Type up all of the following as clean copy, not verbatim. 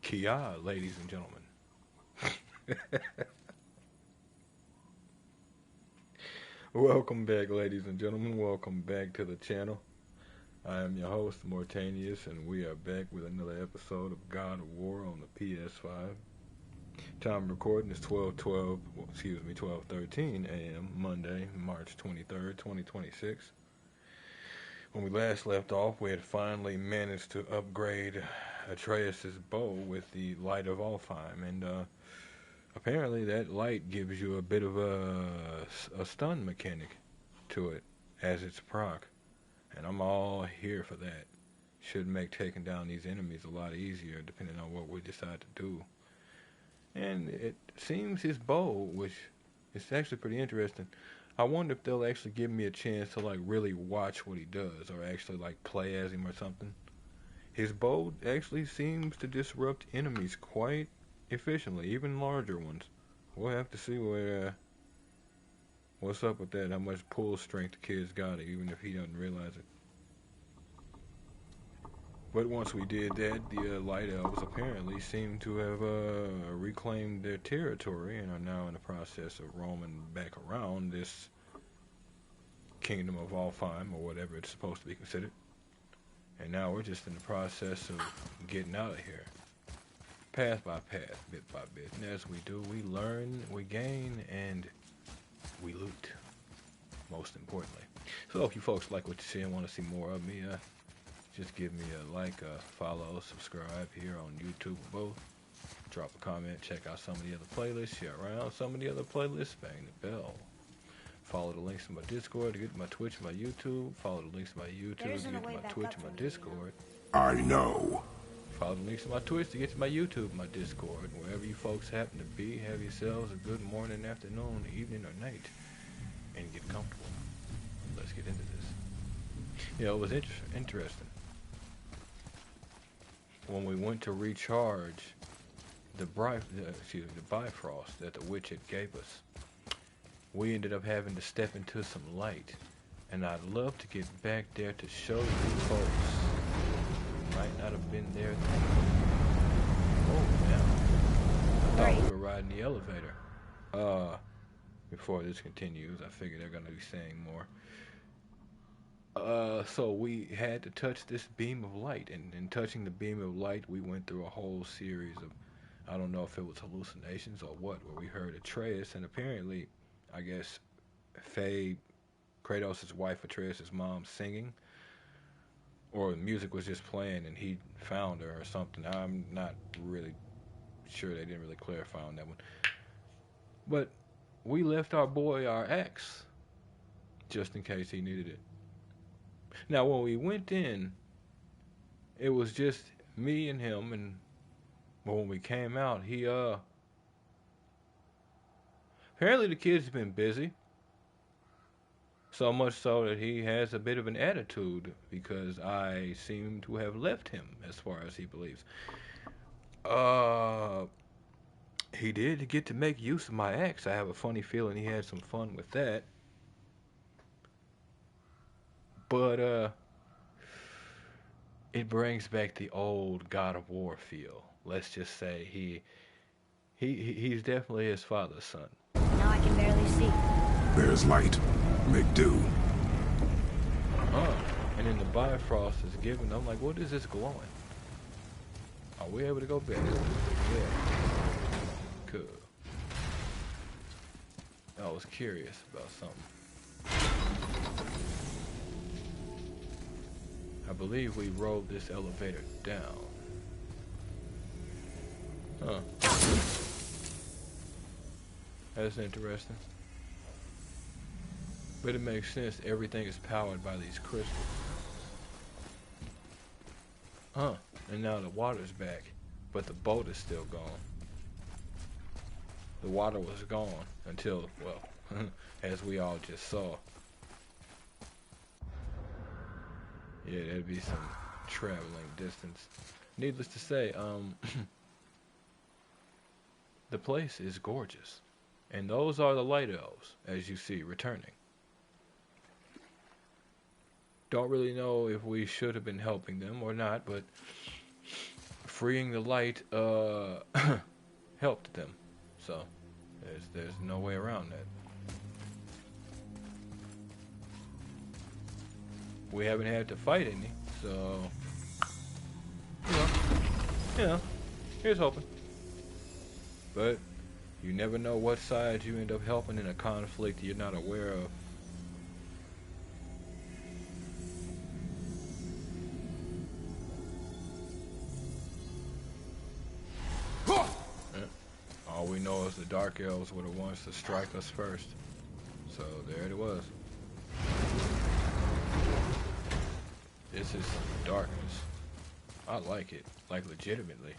Kia, ladies and gentlemen. Welcome back, ladies and gentlemen. Welcome back to the channel. I am your host, Mortanius, and we are back with another episode of God of War on the PS5. Time of recording is 12:13 a.m. Monday, March 23rd, 2026. When we last left off, we had finally managed to upgrade Atreus' bow with the Light of Alfheim, and apparently that light gives you a bit of a stun mechanic to it as its proc, and I'm all here for that. Should make taking down these enemies a lot easier depending on what we decide to do. And it seems his bow, which is actually pretty interesting. I wonder if they'll actually give me a chance to like really watch what he does, or actually like play as him or something. His bow actually seems to disrupt enemies quite efficiently, even larger ones. We'll have to see what's up with that, how much pull strength the kid's got, even if he doesn't realize it. But once we did that, the Light Elves apparently seem to have reclaimed their territory and are now in the process of roaming back around this kingdom of Alfheim, or whatever it's supposed to be considered. And now we're just in the process of getting out of here. Path by path, bit by bit. And as we do, we learn, we gain, and we loot, most importantly. So if you folks like what you see and want to see more of me, just give me a like, follow, subscribe here on YouTube or both. Drop a comment, check out some of the other playlists, share around some of the other playlists, bang the bell. Follow the links to my Discord to get to my Twitch and my YouTube. Follow the links to my YouTube to get to my Twitch and my Discord. I know. Follow the links to my Twitch to get to my YouTube and my Discord. Wherever you folks happen to be, have yourselves a good morning, afternoon, evening, or night. And get comfortable. Let's get into this. You know, it was interesting. When we went to recharge the Bifrost that the witch had gave us, we ended up having to step into some light. And I'd love to get back there to show you folks who might not have been there then. Oh, now. I thought we were riding the elevator. Before this continues, I figure they're going to be saying more. So we had to touch this beam of light, and in touching the beam of light, we went through a whole series of, I don't know if it was hallucinations or what, where we heard Atreus, and apparently, I guess, Faye, Kratos' wife, Atreus' mom, singing, or the music was just playing and he found her or something. I'm not really sure, they didn't really clarify on that one. But we left our boy our ex, just in case he needed it. Now, when we went in, it was just me and him, and when we came out, he, apparently the kid's been busy, so much so that he has a bit of an attitude, because I seem to have left him, as far as he believes. He did get to make use of my axe. I have a funny feeling he had some fun with that. But, it brings back the old God of War feel. Let's just say he's definitely his father's son. Now I can barely see. There's light. Make do. And then the Bifrost is given. I'm like, what is this glowing? Are we able to go back? Yeah. Cool. I was curious about something. I believe we rode this elevator down. Huh. That's interesting. But it makes sense. Everything is powered by these crystals. Huh. And now the water's back, but the boat is still gone. The water was gone until, well, as we all just saw. Yeah, that'd be some traveling distance. Needless to say, the place is gorgeous. And those are the Light Elves, as you see, returning. Don't really know if we should have been helping them or not, but freeing the light helped them. So there's no way around that. We haven't had to fight any, so you know, here's hoping. But you never know what side you end up helping in a conflict you're not aware of. All we know is the Dark Elves were the ones to strike us first. So there it was. This is darkness. I like it, like legitimately.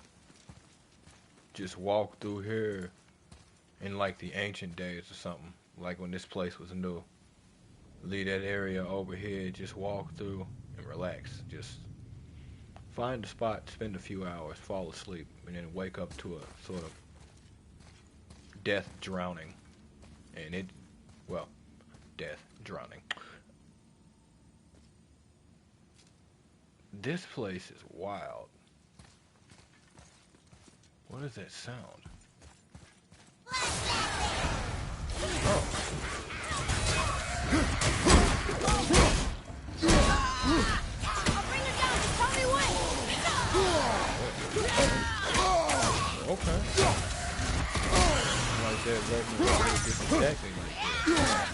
Just walk through here in like the ancient days or something, like when this place was new. Leave that area over here, just walk through and relax. Just find a spot, spend a few hours, fall asleep, and then wake up to a sort of death drowning. And death drowning. This place is wild. What is that sound? Oh. I'll bring it down. Tell me when. Okay. Like that, letting me get exactly like that.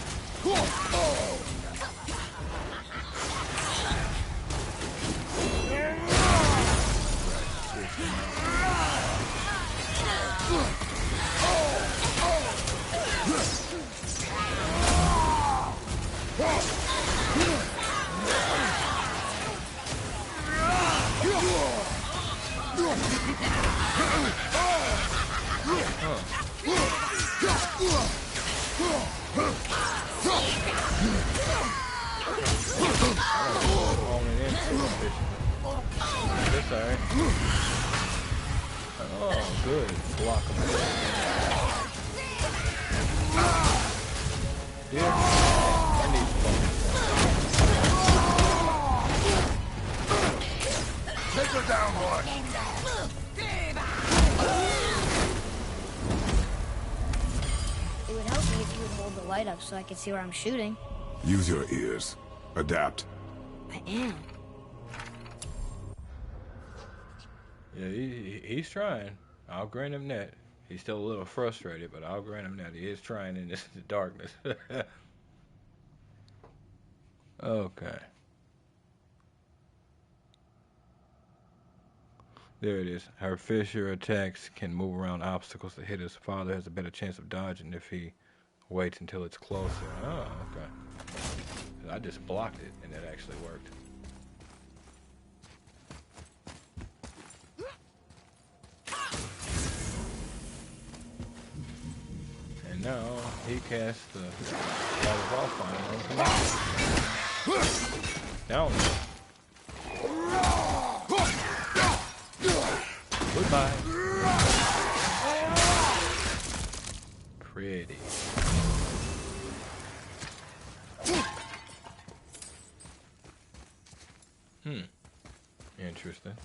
That's alright. Oh, good. Block him. Yeah. I need focus. Take her down, boy. It would help me if you would hold the light up so I could see where I'm shooting. Use your ears. Adapt. I am. Yeah, he's trying. I'll grant him that. He's still a little frustrated, but I'll grant him that he is trying in this darkness. Okay. There it is. Her fissure attacks can move around obstacles to hit his father. Has a better chance of dodging if he waits until it's closer. Oh, okay. I just blocked it, and it actually worked. And now he casts the Wall of Alfheim. Down. Goodbye. Pretty. Interesting.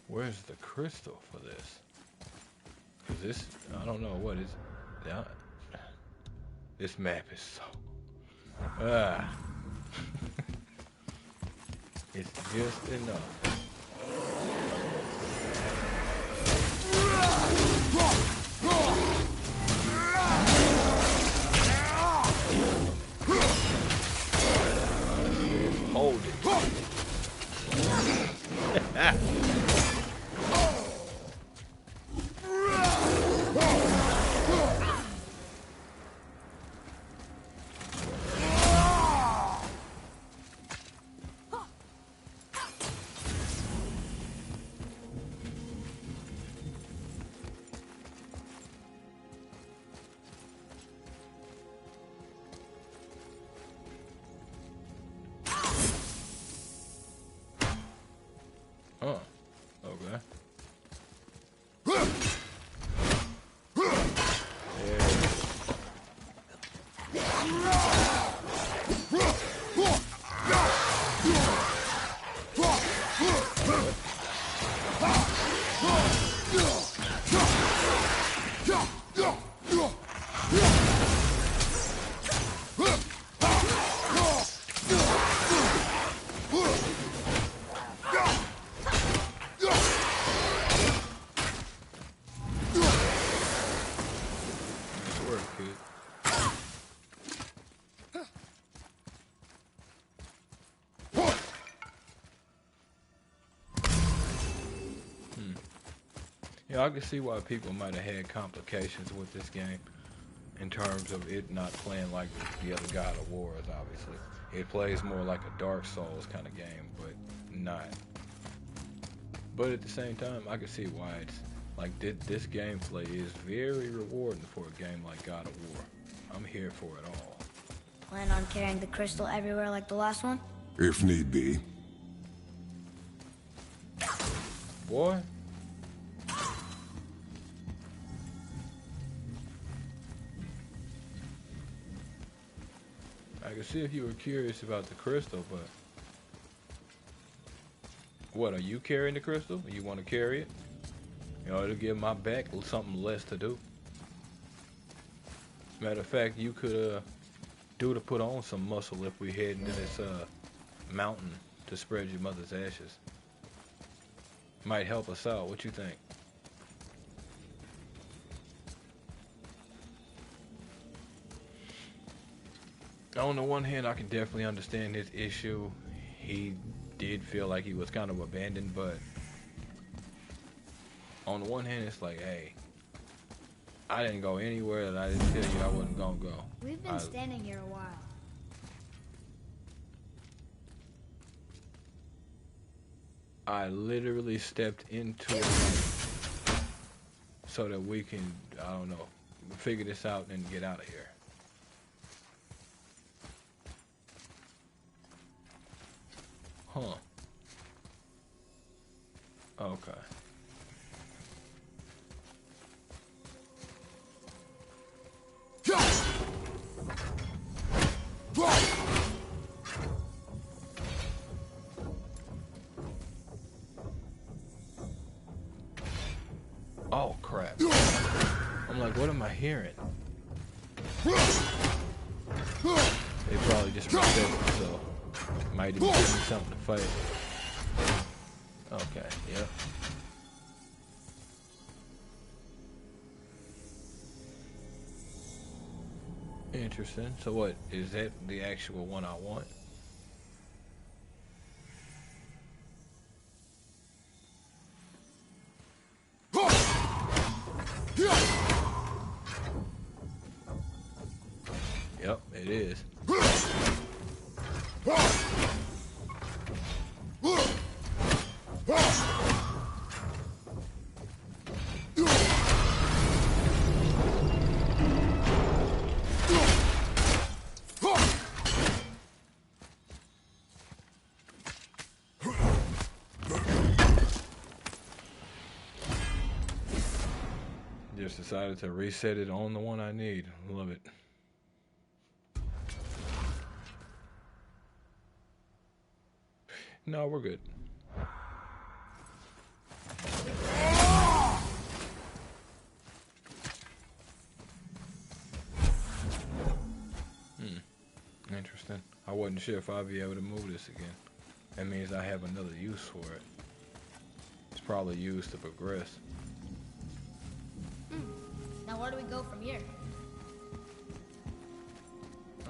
Where's the crystal for this? Cause this, I don't know what is. This map is so. It's just enough. Hold it. Yeah, I can see why people might have had complications with this game in terms of it not playing like the other God of Wars, obviously. It plays more like a Dark Souls kind of game, but not. But at the same time, I can see why it's like this gameplay is very rewarding for a game like God of War. I'm here for it all. Plan on carrying the crystal everywhere like the last one? If need be. Boy. I can see if you were curious about the crystal, but what, are you carrying the crystal? You want to carry it? You know, it'll give my back something less to do. Matter of fact, you could do to put on some muscle if we head into this mountain to spread your mother's ashes. Might help us out. What you think? On the one hand, I can definitely understand his issue. He did feel like he was kind of abandoned, but on the one hand, it's like, hey, I didn't go anywhere that I didn't tell you I wasn't gonna go. We've been standing here a while. I literally stepped into it so that we can, I don't know, figure this out and get out of here. Huh. Okay. Oh crap. I'm like, what am I hearing? They probably just reset it, so might even give me something to fight. Okay, yep. Interesting. So what, is that the actual one I want? Yep, it is. Just decided to reset it on the one I need. Love it. No, we're good. Interesting. I wasn't sure if I'd be able to move this again. That means I have another use for it. It's probably used to progress. Now where do we go from here?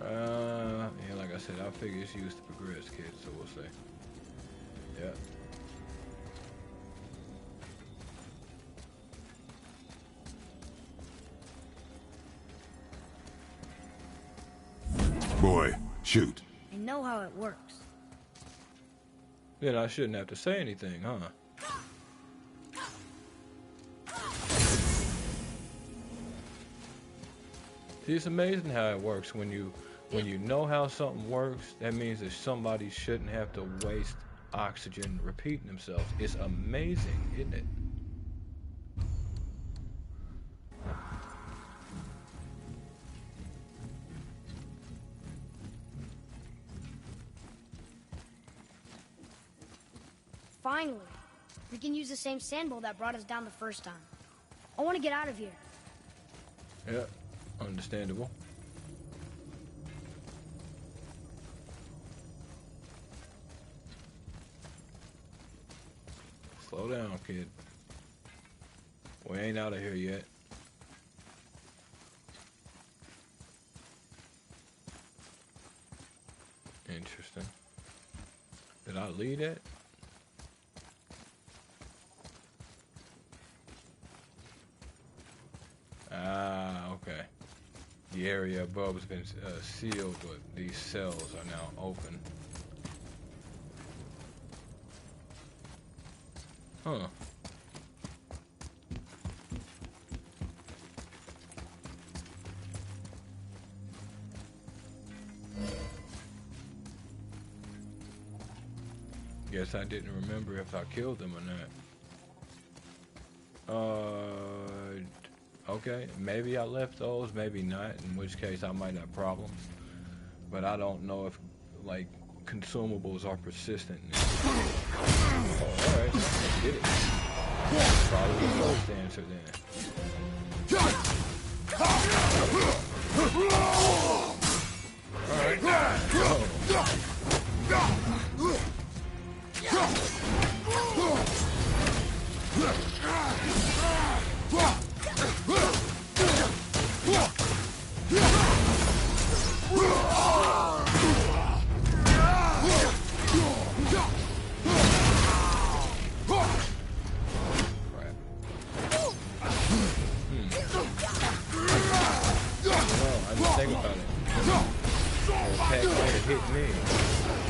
Yeah, like I said, I figure it's used to progress, kid, so we'll see. Yeah. Boy, shoot. I know how it works. Then I shouldn't have to say anything, huh? See, it's amazing how it works when you know how something works. That means that somebody shouldn't have to waste oxygen repeating themselves. It's amazing, isn't it? Finally, we can use the same sand bowl that brought us down the first time. I want to get out of here. Yeah, understandable. Slow down, kid. We ain't out of here yet. Interesting. Did I lead it? Ah, okay. The area above has been sealed, but these cells are now open. Huh. Guess I didn't remember if I killed them or not. Okay, maybe I left those, maybe not, in which case I might have problems. But I don't know if, like, consumables are persistent. Oh, alright, I did it. Probably the first answer then. Alright, think about it. The attack might have hit me.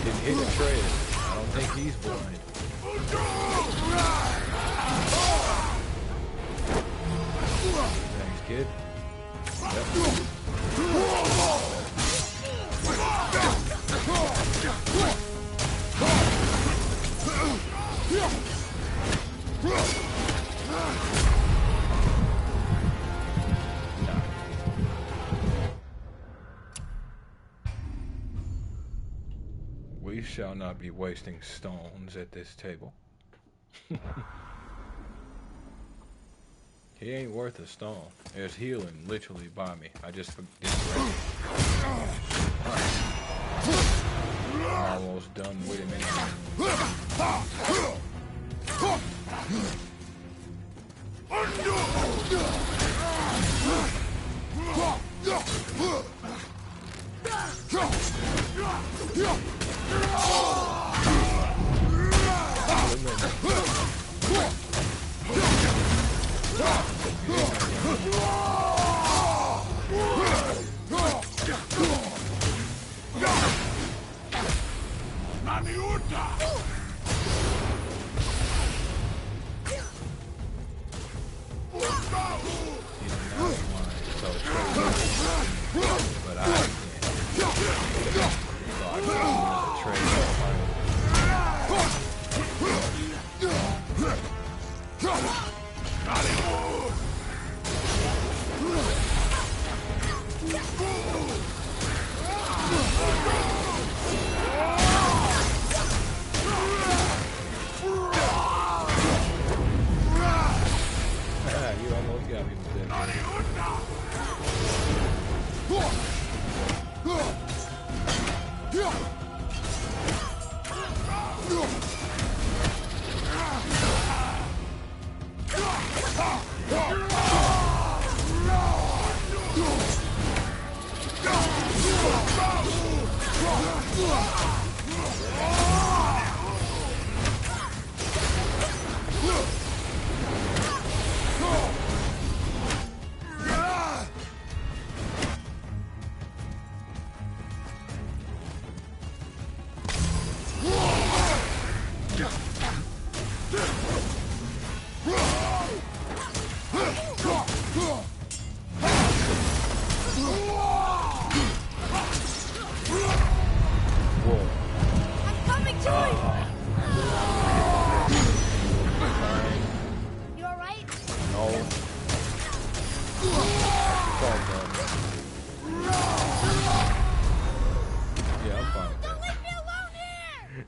Didn't hit the tread. I don't think he's blind. Thanks, kid. Yep. We shall not be wasting stones at this table. He ain't worth a stone. There's healing literally by me. I just didn't break it. I'm almost done with him anyway. But I you almost got me with that.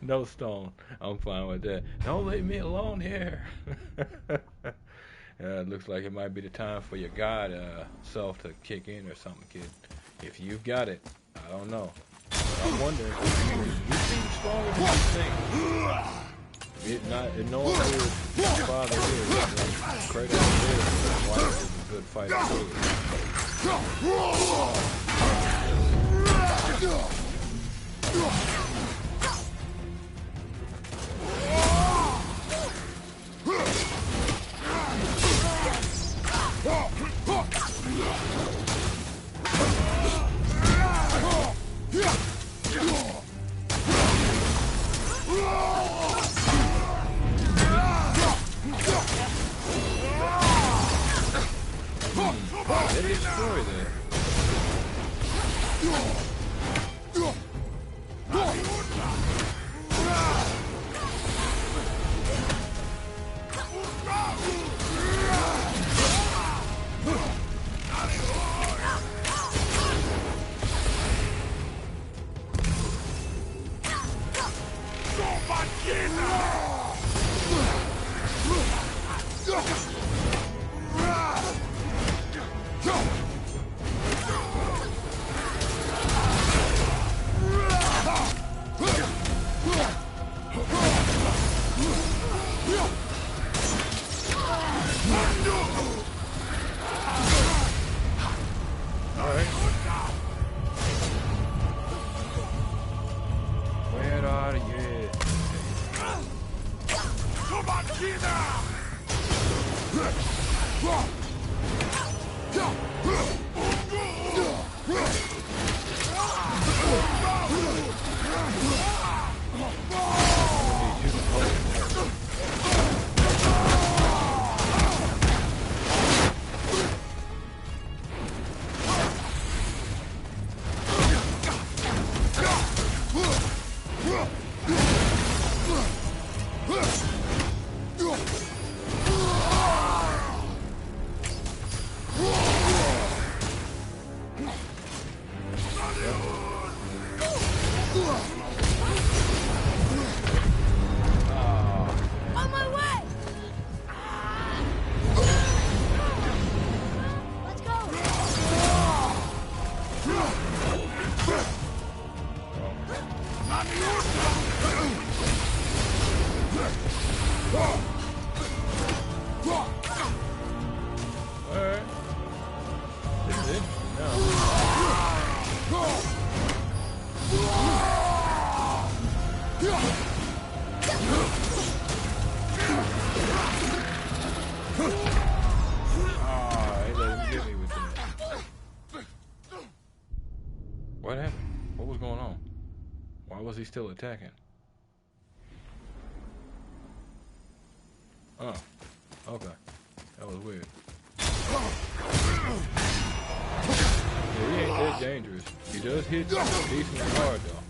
No stone. I'm fine with that. Don't leave me alone here. It looks like it might be the time for your God self to kick in or something, kid. If you've got it, I don't know. But I'm wondering, you seem stronger than you think. Knowing who your father is, Kratos is, his wife is a good fighter too. They destroy that. What happened? What was going on? Why was he still attacking? Oh, okay. That was weird. Yeah, he ain't that dangerous. He does hit decently hard though.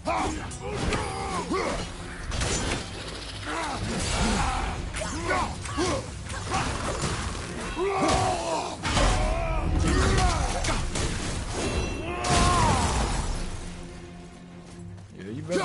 Yeah, you better.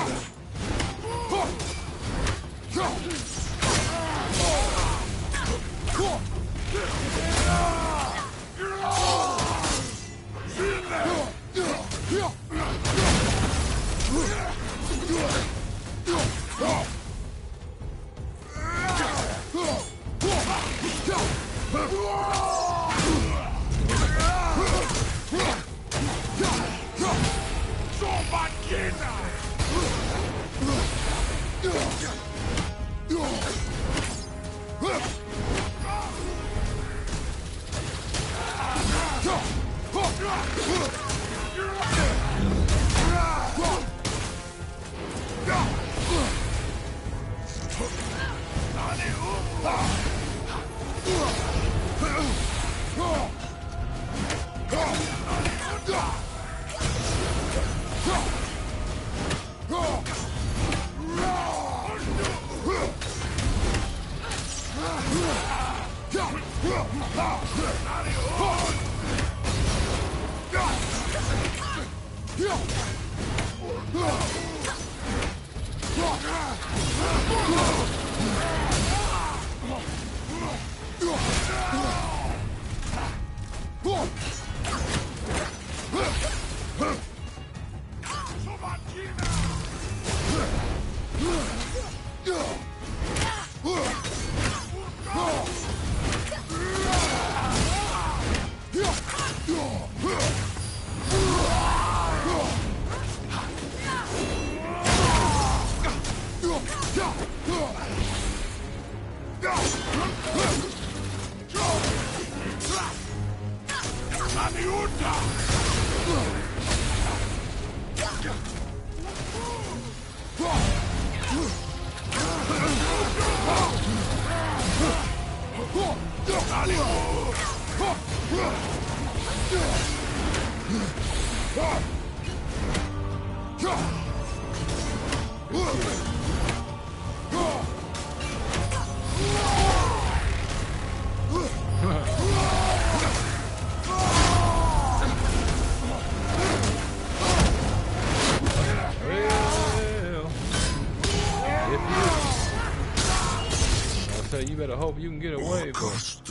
You better hope you can get away, but what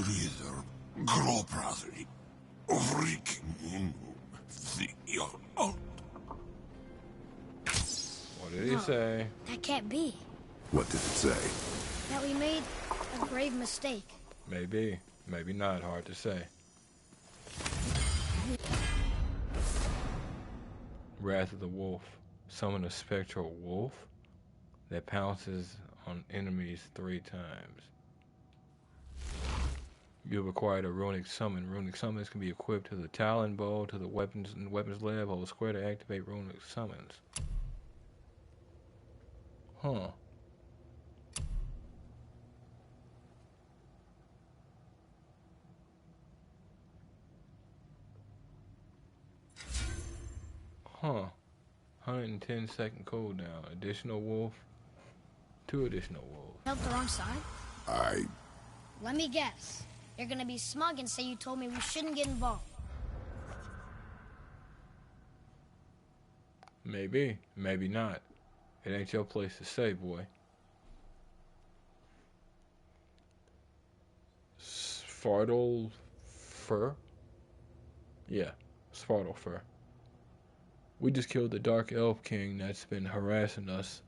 did he say? That can't be. What did it say? That we made a grave mistake. Maybe, maybe not. Hard to say. Wrath of the Wolf. Summon a spectral wolf that pounces on enemies 3 times. You have acquired a runic summon. Runic summons can be equipped to the Talon bow, to the weapons lab. Hold square to activate runic summons. Huh. Huh. 110-second cooldown. Additional wolf. 2 additional wolves. Help the wrong side? Let me guess. You're gonna be smug and say you told me we shouldn't get involved. Maybe. Maybe not. It ain't your place to say, boy. Svartal fur? Yeah, Svartal fur. We just killed the Dark Elf King that's been harassing us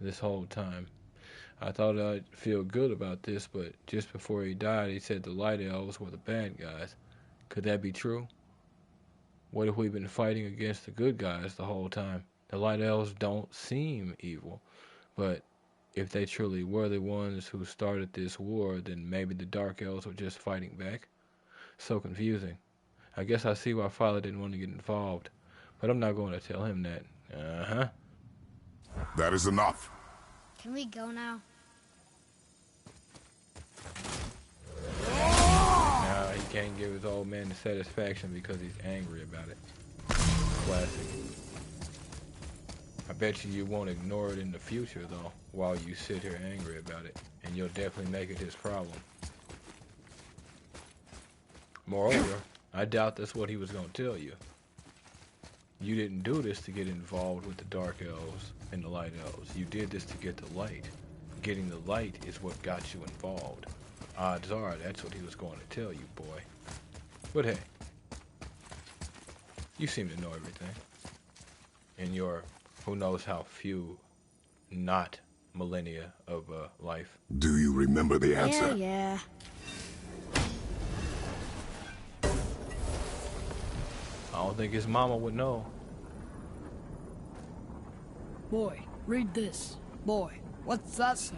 this whole time. I thought I'd feel good about this, but just before he died, he said the Light Elves were the bad guys. Could that be true? What if we've been fighting against the good guys the whole time? The Light Elves don't seem evil, but if they truly were the ones who started this war, then maybe the Dark Elves were just fighting back? So confusing. I guess I see why Father didn't want to get involved, but I'm not going to tell him that. Uh-huh. That is enough. Can we go now? Now he can't give his old man the satisfaction because he's angry about it. Classic. I bet you won't ignore it in the future, though, while you sit here angry about it, and you'll definitely make it his problem. Moreover, I doubt that's what he was going to tell you. You didn't do this to get involved with the Dark Elves and the Light Elves. You did this to get the light. Getting the light is what got you involved. Odds are that's what he was going to tell you, boy. But hey, you seem to know everything. In your who knows how few not millennia of life. Do you remember the answer? Yeah. I don't think his mama would know. Boy, read this. Boy, what's that say?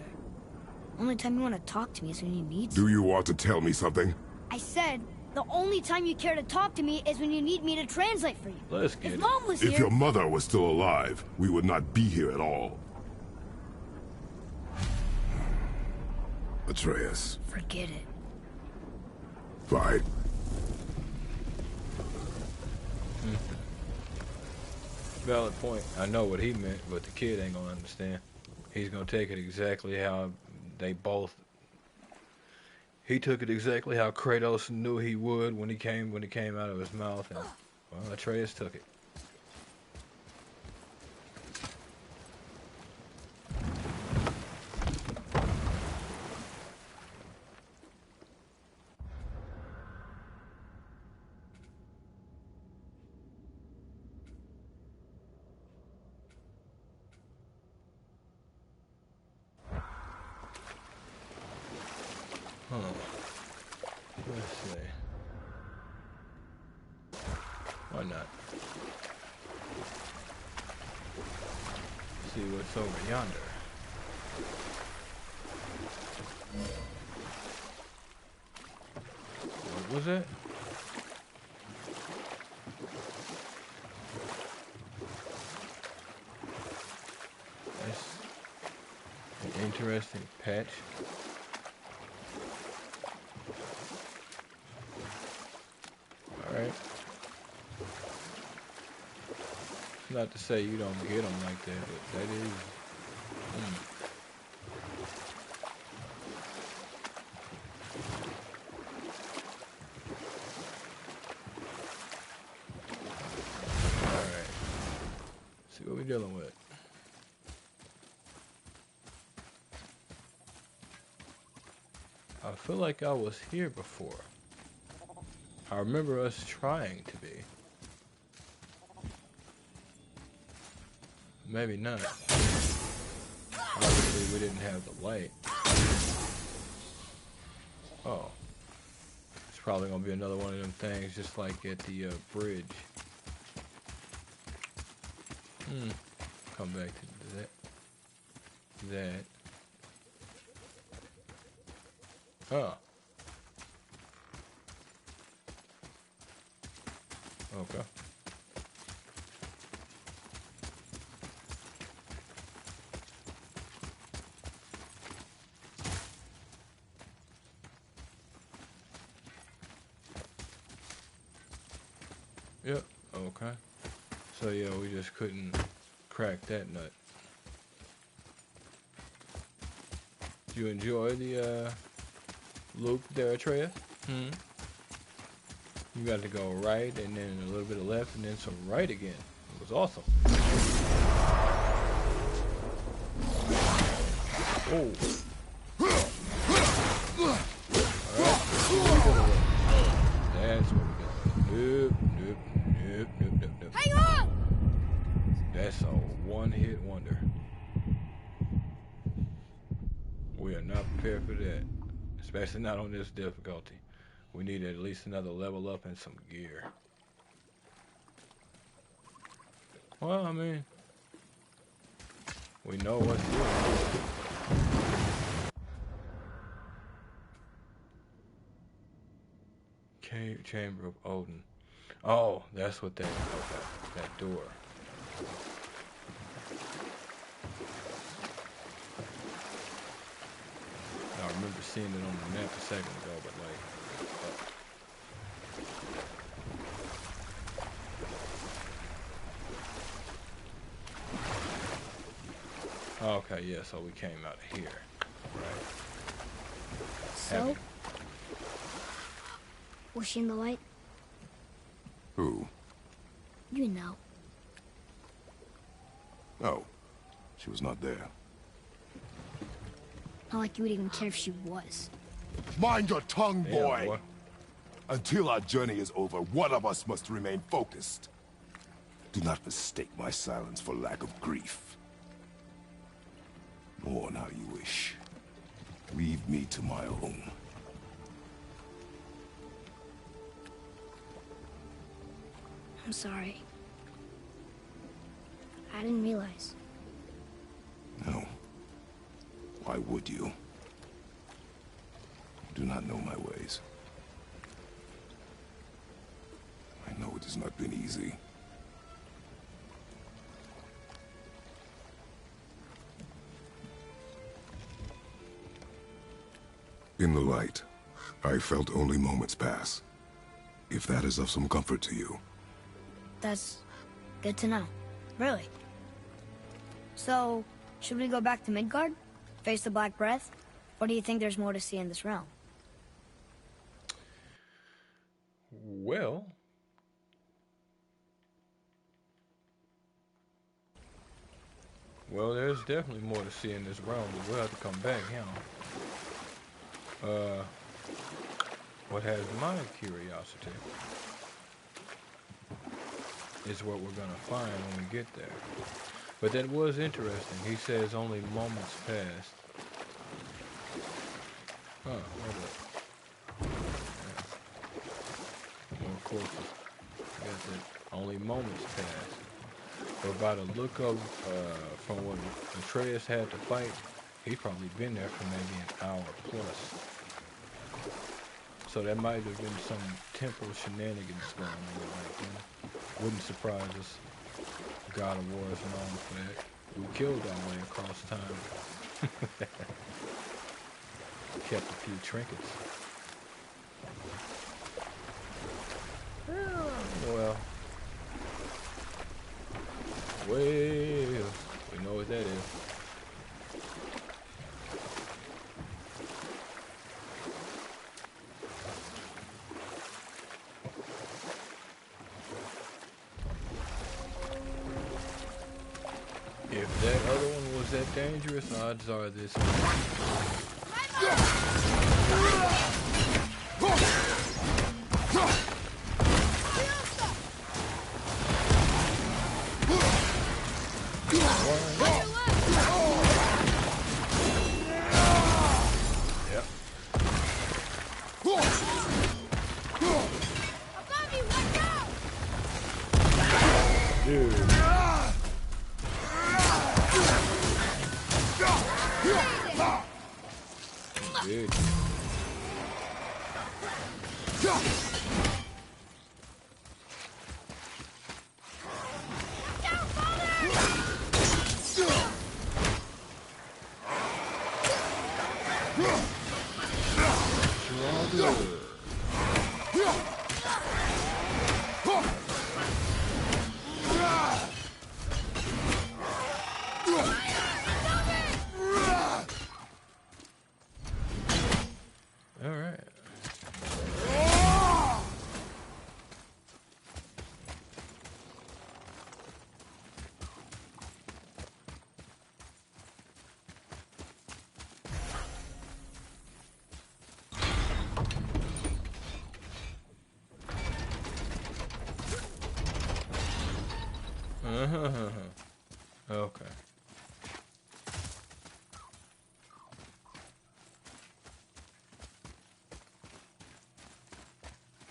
Only time you want to talk to me is when you need Do you want to tell me something? I said, the only time you care to talk to me is when you need me to translate for you. Let's get If it. Mom was If here... your mother was still alive, we would not be here at all. Atreus. Forget it. Fine. Valid point. I know what he meant, but the kid ain't gonna understand. He's gonna take it exactly how they both. He took it exactly how Kratos knew he would when it came out of his mouth, and well, Atreus took it. Let's see. Why not? See what's over yonder. What was it? interesting patch. Alright. Not to say you don't get them like that, but that is... Alright. See what we're dealing with. I feel like I was here before. I remember us trying to be. Maybe not. Obviously, we didn't have the light. Oh. It's probably going to be another one of them things, just like at the bridge. Come back to that. Oh. Okay. Yep, okay. So yeah, we just couldn't crack that nut. Did you enjoy the loop there, Atreus? You got to go right and then a little bit of left and then some right again. It was awesome. Oh. Alright. That's what we got. Nope. Hang on! That's a one-hit wonder. We are not prepared for that. Especially not on this difficulty. We need at least another level up and some gear. Well, I mean, we know what's here. Cave Chamber of Odin. Oh, that's what that, okay, that door. I remember seeing it on the map a second ago, but like, okay, yeah, so we came out of here, right? So? Was she in the light? Who? You know. Oh, she was not there. Not like you would even care if she was. Mind your tongue, Yeah, boy! boy. Until our journey is over, one of us must remain focused. Do not mistake my silence for lack of grief. Mourn how you wish. Leave me to my own. I'm sorry. I didn't realize. No. Why would you? You do not know my ways. I know it has not been easy. In the light, I felt only moments pass. If that is of some comfort to you. That's good to know. Really. So, should we go back to Midgard? Face the Black Breath? Or do you think there's more to see in this realm? Well, there's definitely more to see in this realm, but we'll have to come back, what has my curiosity is what we're gonna find when we get there. But that was interesting. He says only moments passed. Huh, hold up. More closer. Got that only moments passed. But by the look of, from what Atreus had to fight, he's probably been there for maybe an hour plus. So that might have been some temporal shenanigans going on, like, you know. Wouldn't surprise us. God of War is known for that. We killed our way across time. Kept a few trinkets. Well, we know what that is. If that other one was that dangerous, odds are this one. Yep. Dude. Dude. All right. Okay.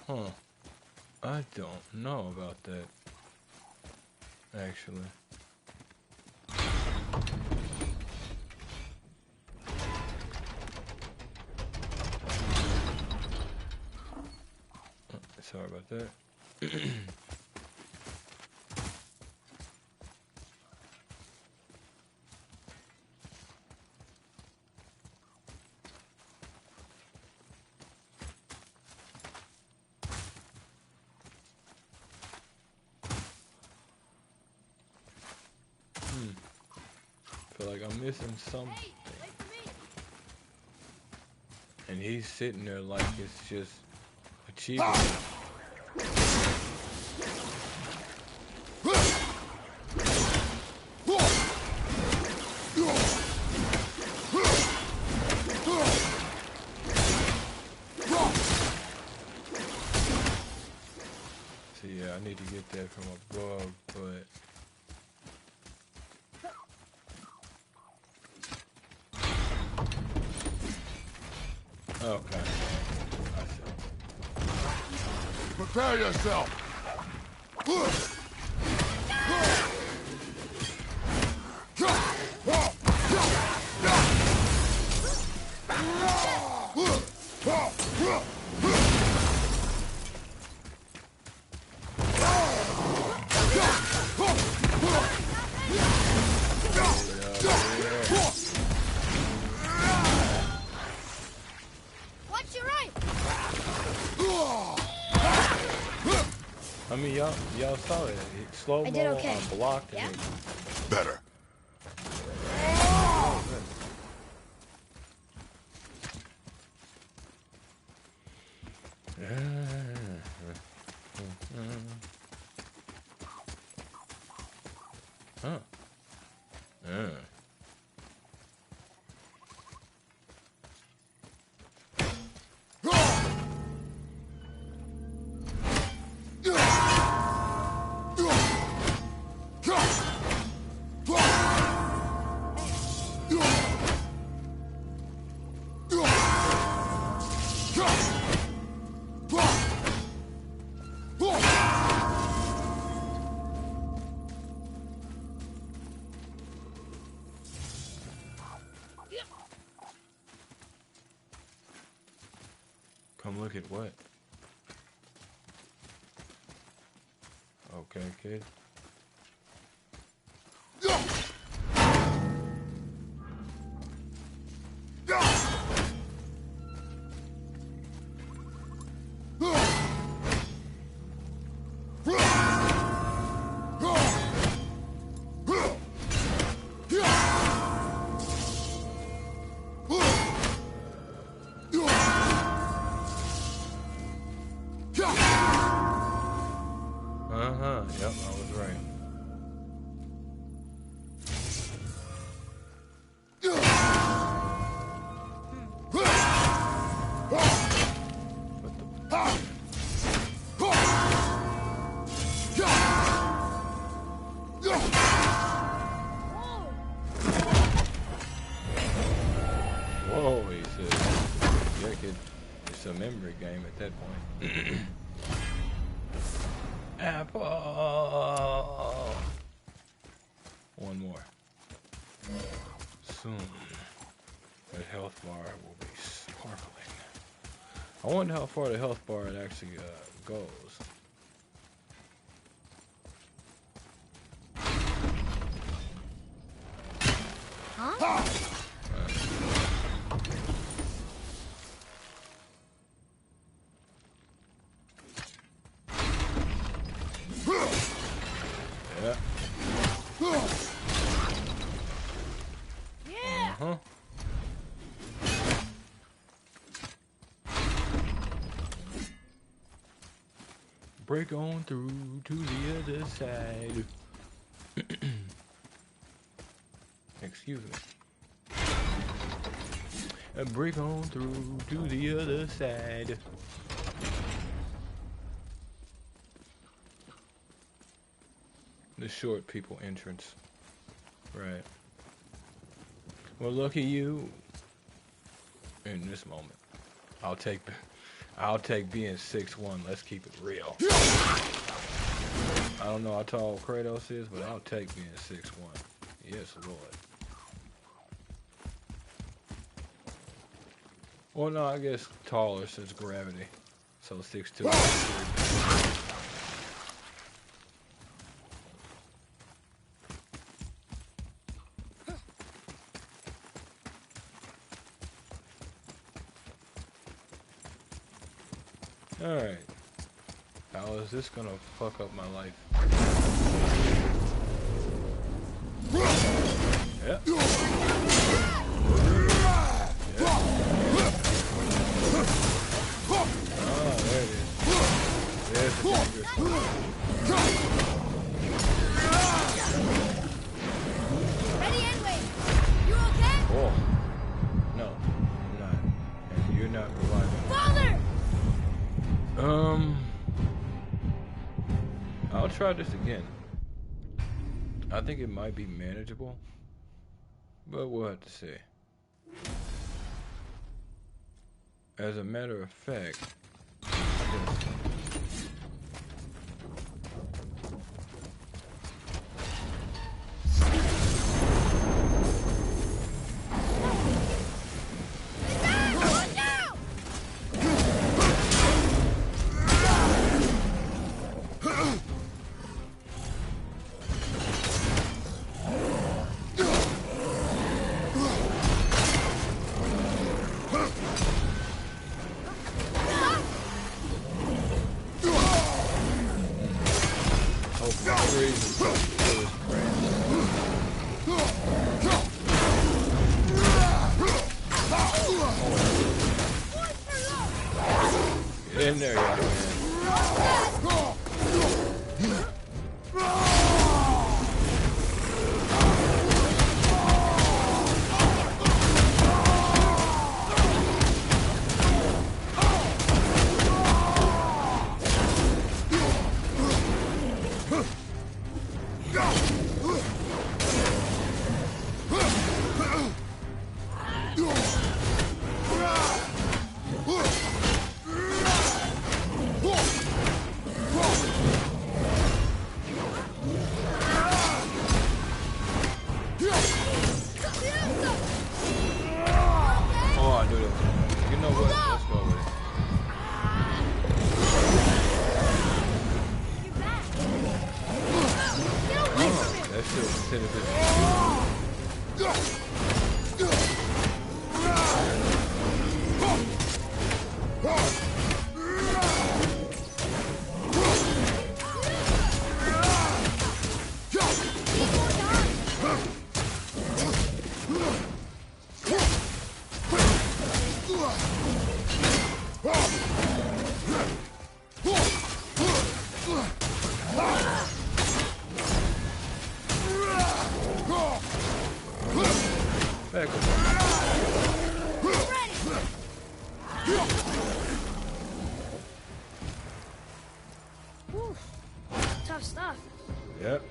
Huh. I don't know about that, actually. Sorry about that. Feel like I'm missing something. And he's sitting there like it's just achievable. So yeah, I need to get that from above, but okay. I see. Prepare yourself! I mean, y'all saw it. Slow I did mo, okay. blocked, Yeah? and Better. huh. Come look at what? Okay, kid. Yep, I was right. Whoa, he said. Yeah, kid. It's a memory game at that point. Apple. One more. Soon, the health bar will be sparkling. I wonder how far the health bar it actually goes. Huh? Yeah. Yeah. Break on through to the other side. Excuse me. Break on through to the other side. The short people entrance. Right. Well, look at you. In this moment, I'll take being 6'1". Let's keep it real. I don't know how tall Kratos is, but I'll take being 6'1". Yes, Lord. Well, no, I guess taller since gravity. So 6'2". Alright. How is this gonna fuck up my life? Yep. Yep. Oh, there it is. There's the dangerous. Ready, anyway. You okay? Oh. No, I'm not. And you're not reviving. Father! I'll try this again. I think it might be manageable, but we'll have to see. As a matter of fact, in there, young man. tough stuff. Yep.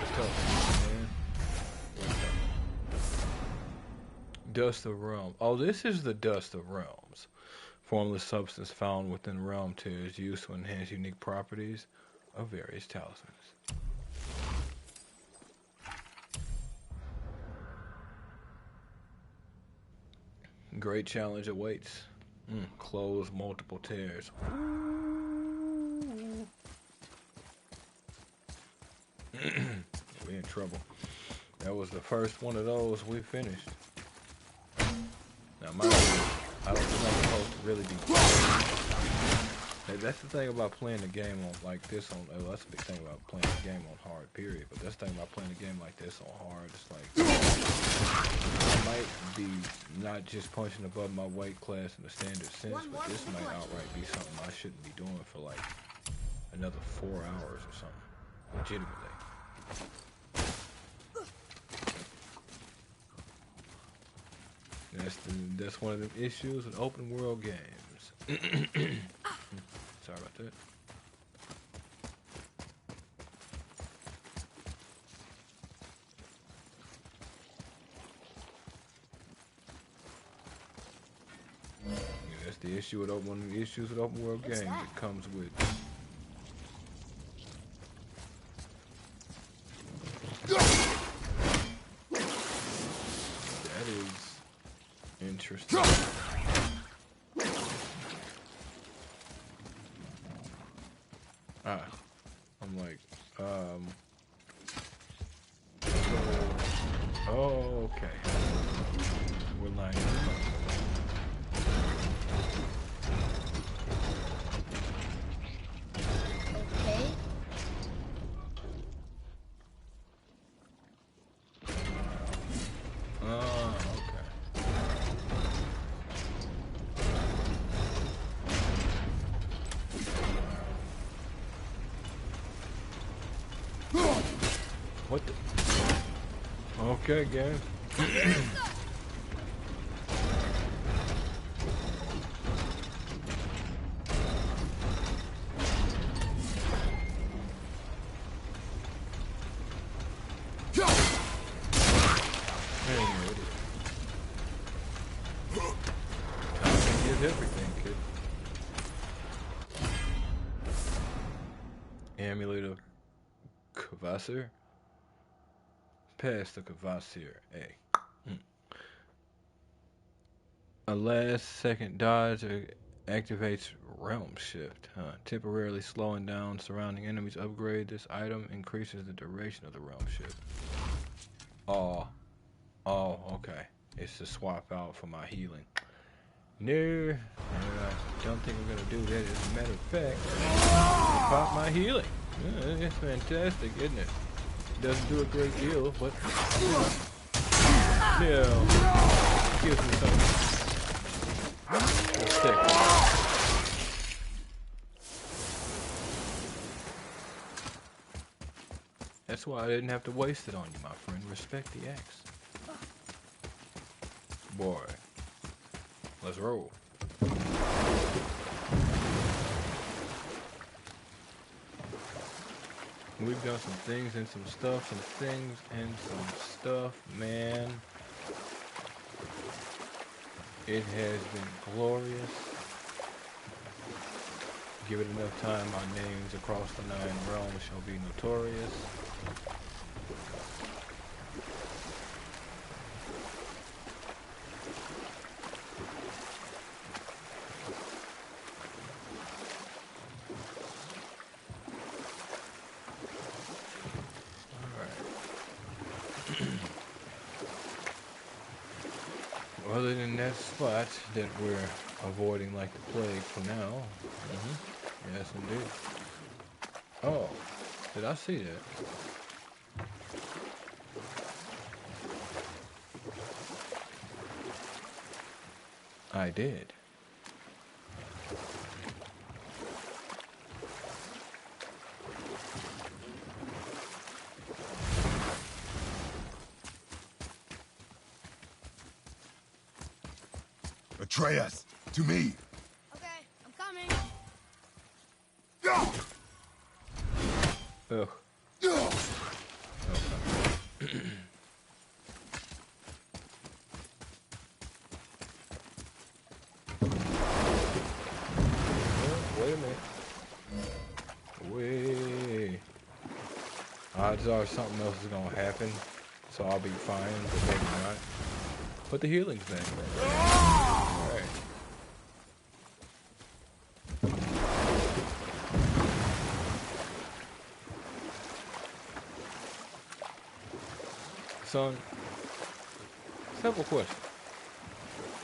It's tough, man. It's tough. Dust of Realm. Oh, this is the Dust of Realms. Formless substance found within realm tears used to enhance unique properties of various talismans. Great challenge awaits. Close multiple tears. We in trouble. That was the first one of those we finished. Now, mind you, I don't think I'm supposed to really be. That's the thing about playing the game on like this on. That's the big thing about playing the game on hard. Period. But that's the thing about playing the game like this on hard. It's like I might be not just punching above my weight class in the standard sense, but this might outright be something I shouldn't be doing for like another 4 hours or something. Legitimately. That's one of the issues with open world games. Sorry about that. Yeah, that's the issue with one of the issues with open world games. It comes with. That is interesting. I'm like, oh, okay. We're lining up. Okay. Okay. What the? Okay, game. Everything, kid. Amulet of Kvasir. Pass the Kvasir. A last second dodge activates Realm Shift. Temporarily slowing down surrounding enemies. Upgrade this item increases the duration of the Realm Shift. Oh, okay. It's to swap out for my healing. No, I don't think I'm gonna do that. As a matter of fact, pop my healing. It's fantastic, isn't it? Doesn't do a great deal, but gives me something. Stick. That's why I didn't have to waste it on you, my friend. Respect the axe. Boy. Let's roll. We've done some things and some stuff, man. It has been glorious. Give it enough time, our names across the 9 realms shall be notorious. Other than that spot that we're avoiding like the plague for now. Yes, indeed. Oh, did I see that? I did. Atreus, to me. Okay, I'm coming. Ugh. Okay. Wait a minute. Wait. Odds are something else is gonna happen, so I'll be fine, but maybe not. Put the healings back. Alright. Son, simple question.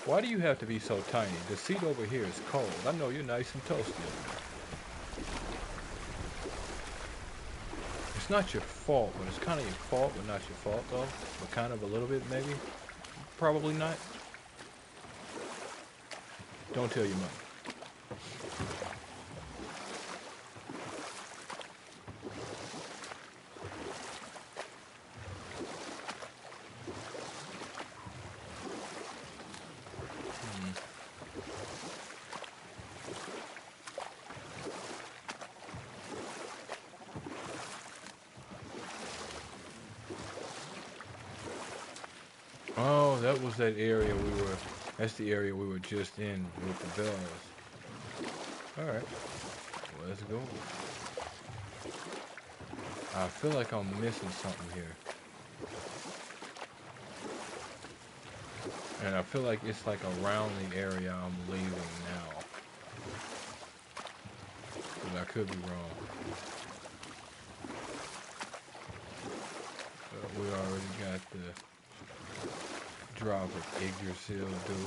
Why do you have to be so tiny? The seat over here is cold. I know you're nice and toasty. It's not your fault, but it's kind of your fault, but not your fault though. But kind of a little bit maybe. Probably not. Don't tell your mom. Oh, that was that area we were. That's the area we were just in with the bells. Alright. Well, let's go. I feel like I'm missing something here. And I feel like it's like around the area I'm leaving now. But I could be wrong. But we already got the drop of Yggdrasil do.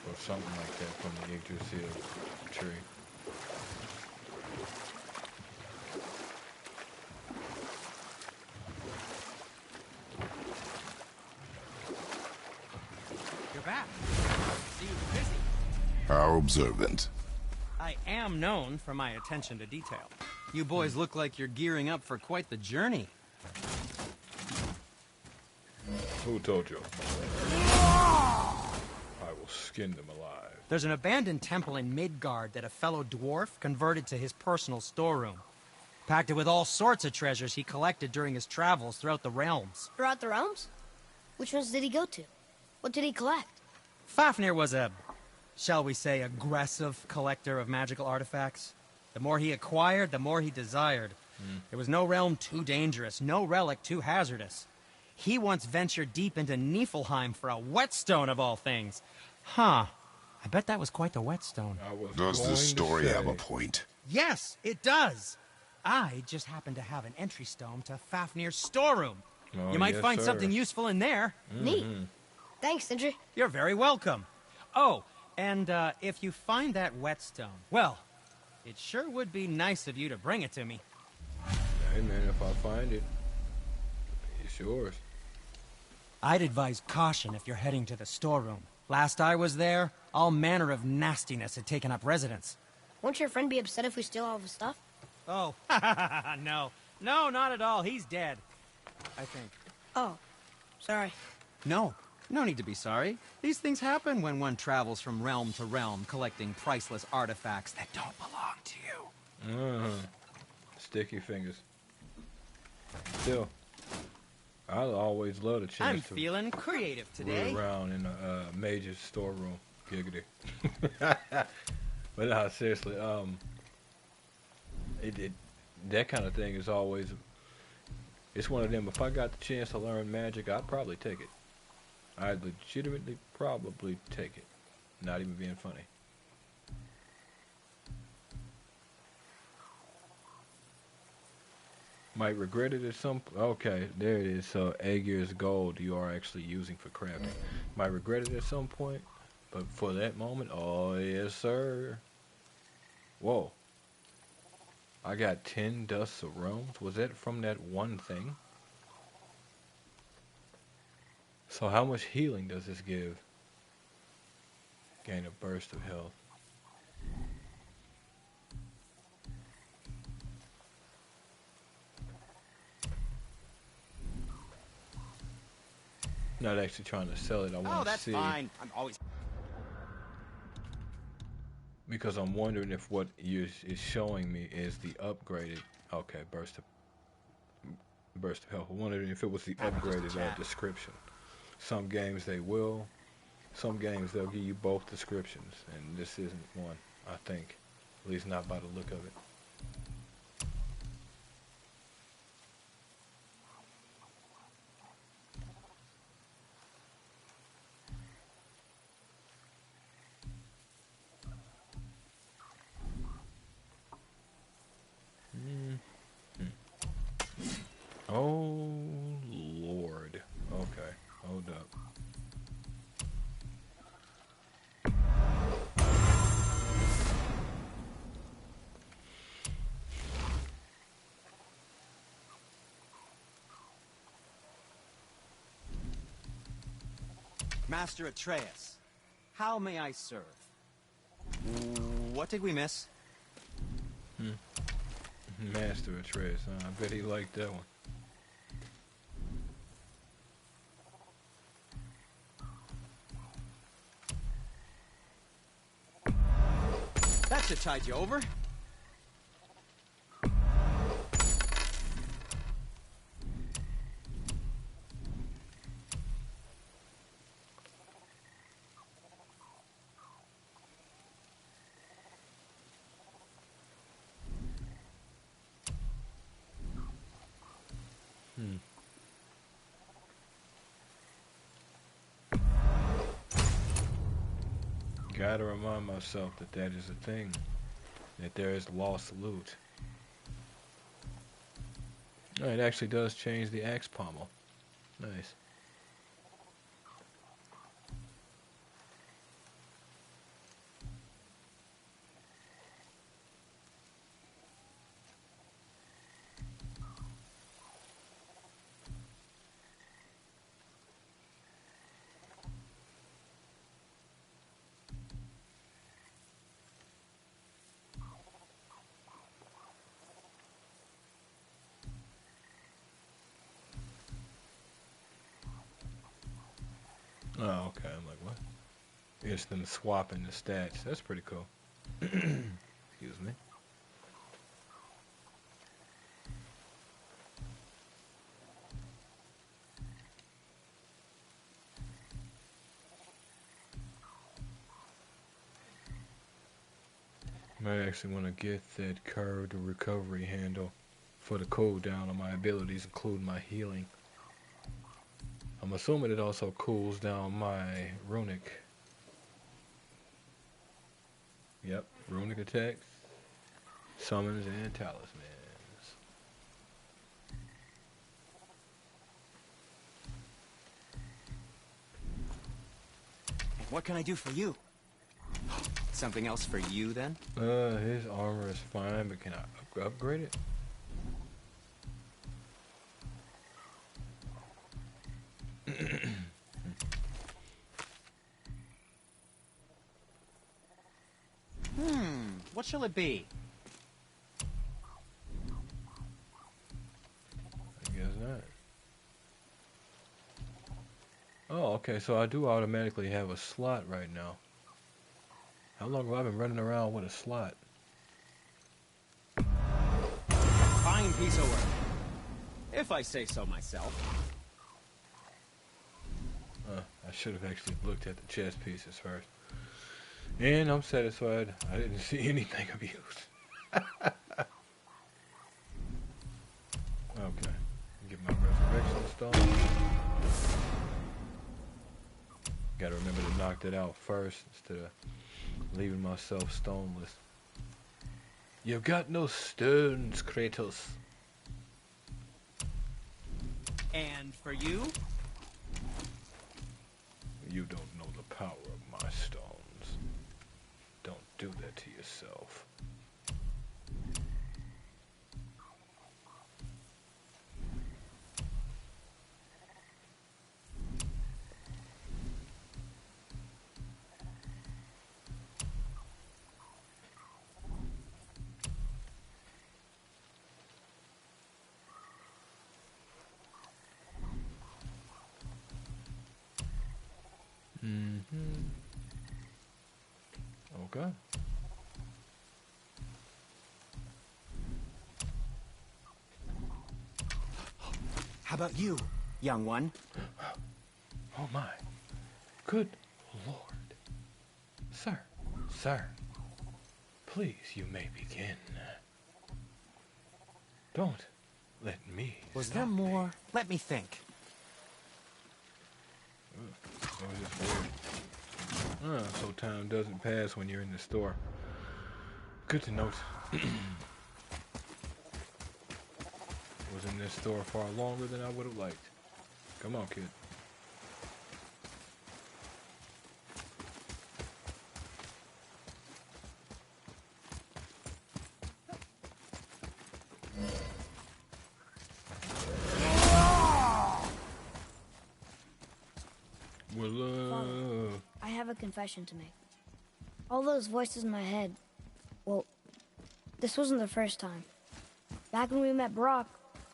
Or something like that from the Yggdrasil tree. You're back. See, you're busy. How observant. I am known for my attention to detail. You boys look like you're gearing up for quite the journey. Who told you? I will skin them alive. There's an abandoned temple in Midgard that a fellow dwarf converted to his personal storeroom. Packed it with all sorts of treasures he collected during his travels throughout the realms. Throughout the realms? Which ones did he go to? What did he collect? Fafnir was a, shall we say, aggressive collector of magical artifacts. The more he acquired, the more he desired. There was no realm too dangerous, no relic too hazardous. He once ventured deep into Niflheim for a whetstone of all things. Huh. I bet that was quite the whetstone. Does this story have a point? Yes, it does. I just happen to have an entry stone to Fafnir's storeroom. Oh, You might yes, find sir. something useful in there. Neat. Thanks, Sindri. You're very welcome. Oh, and if you find that whetstone, well, it sure would be nice of you to bring it to me. Hey man, if I find it, it's yours. I'd advise caution if you're heading to the storeroom. Last I was there, all manner of nastiness had taken up residence. Won't your friend be upset if we steal all of his stuff? Oh, no. No, not at all. He's dead, I think. Oh, sorry. No need to be sorry. These things happen when one travels from realm to realm, collecting priceless artifacts that don't belong to you. Sticky fingers. Still, I always love a I'm chance to feeling creative today. roll around in a major storeroom. Giggity. But no, seriously, that kind of thing is always, it's one of them, if I got the chance to learn magic, I'd probably take it. I'd legitimately probably take it. Not even being funny. Might regret it at some. Okay, there it is. So Aegir's gold you are actually using for crafting. Might regret it at some point, but for that moment, oh yes sir. Whoa. I got 10 Dusts of Realms. Was that from that one thing? So how much healing does this give? Gain a burst of health. Not actually trying to sell it. I want to see. Fine. I'm always... Because I'm wondering if what you is showing me is the upgraded. Okay, burst of health. I'm wondering if it was the upgraded description. Some games they will. Some games they'll give you both descriptions, and this isn't one. I think, at least not by the look of it. Oh Lord. Okay, hold up. Master Atreus, how may I serve? What did we miss? Master Atreus. I bet he liked that one. That should tide you over. Gotta remind myself that that is a thing. That there is lost loot. Oh, it actually does change the axe pommel. Nice. Oh, okay. I'm like, what? It's them swapping the stats. That's pretty cool. Excuse me. Might actually want to get that curved recovery handle for the cooldown on my abilities, including my healing. I'm assuming it also cools down my runic. Yep, runic attacks, summons, and talismans. And what can I do for you? Something else for you, then? His armor is fine, but can I upgrade it? What shall it be? I guess not. Oh, okay, so I do automatically have a slot right now. How long have I been running around with a slot? Fine piece of work. If I say so myself. I should have actually looked at the chess pieces first. And I'm satisfied. I didn't see anything of use. Okay. Get my resurrection stone. Gotta remember to knock that out first instead of leaving myself stoneless. You've got no stones, Kratos. And for you? You don't know the power of my stones. Don't do that to yourself. Okay. How about you, young one? Oh my. Good Lord. Sir, sir. Please, you may begin. Don't let me. Was there more? Let me think. That was just weird. So time doesn't pass when you're in the store. Good to note. Was in this store far longer than I would have liked. Come on, kid. Father, I have a confession to make. All those voices in my head, well, this wasn't the first time. Back when we met Brock,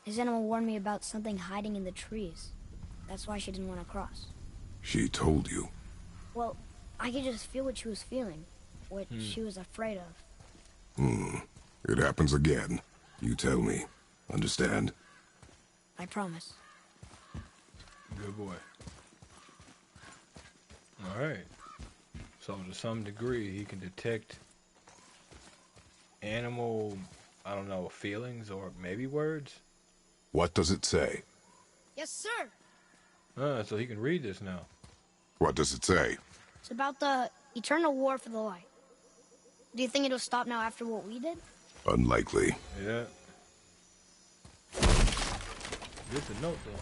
his animal warned me about something hiding in the trees. That's why she didn't want to cross. She told you. Well, I could just feel what she was feeling, what she was afraid of. It happens again. You tell me. Understand? I promise. Good boy. Alright. So to some degree, he can detect animal, I don't know, feelings or maybe words? What does it say? Yes, sir. So he can read this now. What does it say? It's about the eternal war for the light. Do you think it'll stop now after what we did? Unlikely. Yeah. Good to note, though.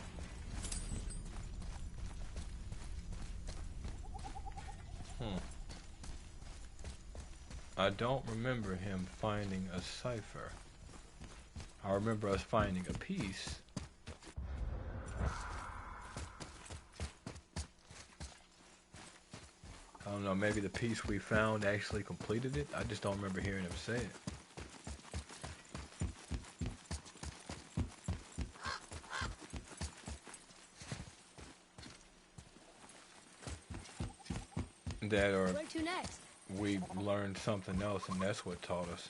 I don't remember him finding a cipher. I remember us finding a piece. I don't know, maybe the piece we found actually completed it? I just don't remember hearing him say it. That or Where to next? we learned something else and that's what taught us.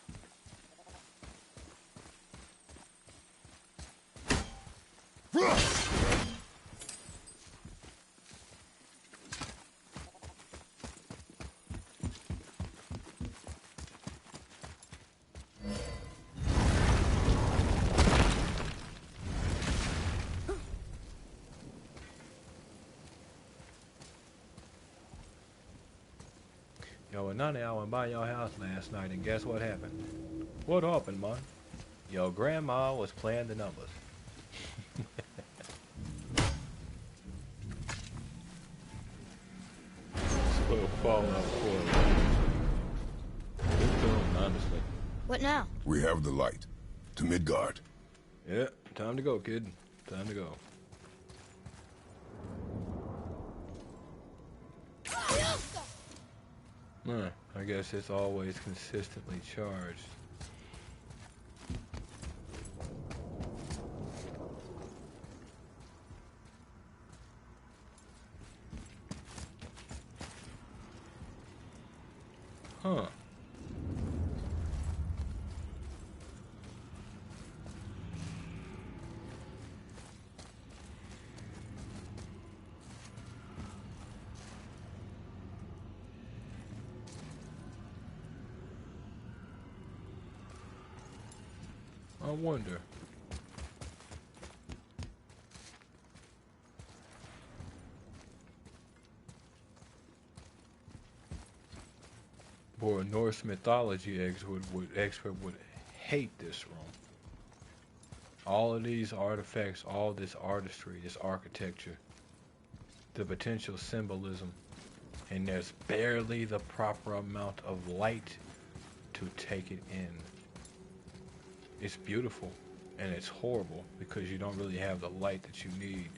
Yo, Nani, I went by your house last night and guess what happened? What happened, man? Your grandma was playing the numbers. Spoil Fallout 4. Good film, honestly. What now? We have the light. To Midgard. Yeah, time to go, kid. Time to go. I guess it's always consistently charged. Huh. I wonder. Boy, a Norse mythology expert would hate this room. All of these artifacts, all this artistry, this architecture, the potential symbolism, and there's barely the proper amount of light to take it in. It's beautiful, and it's horrible because you don't really have the light that you need.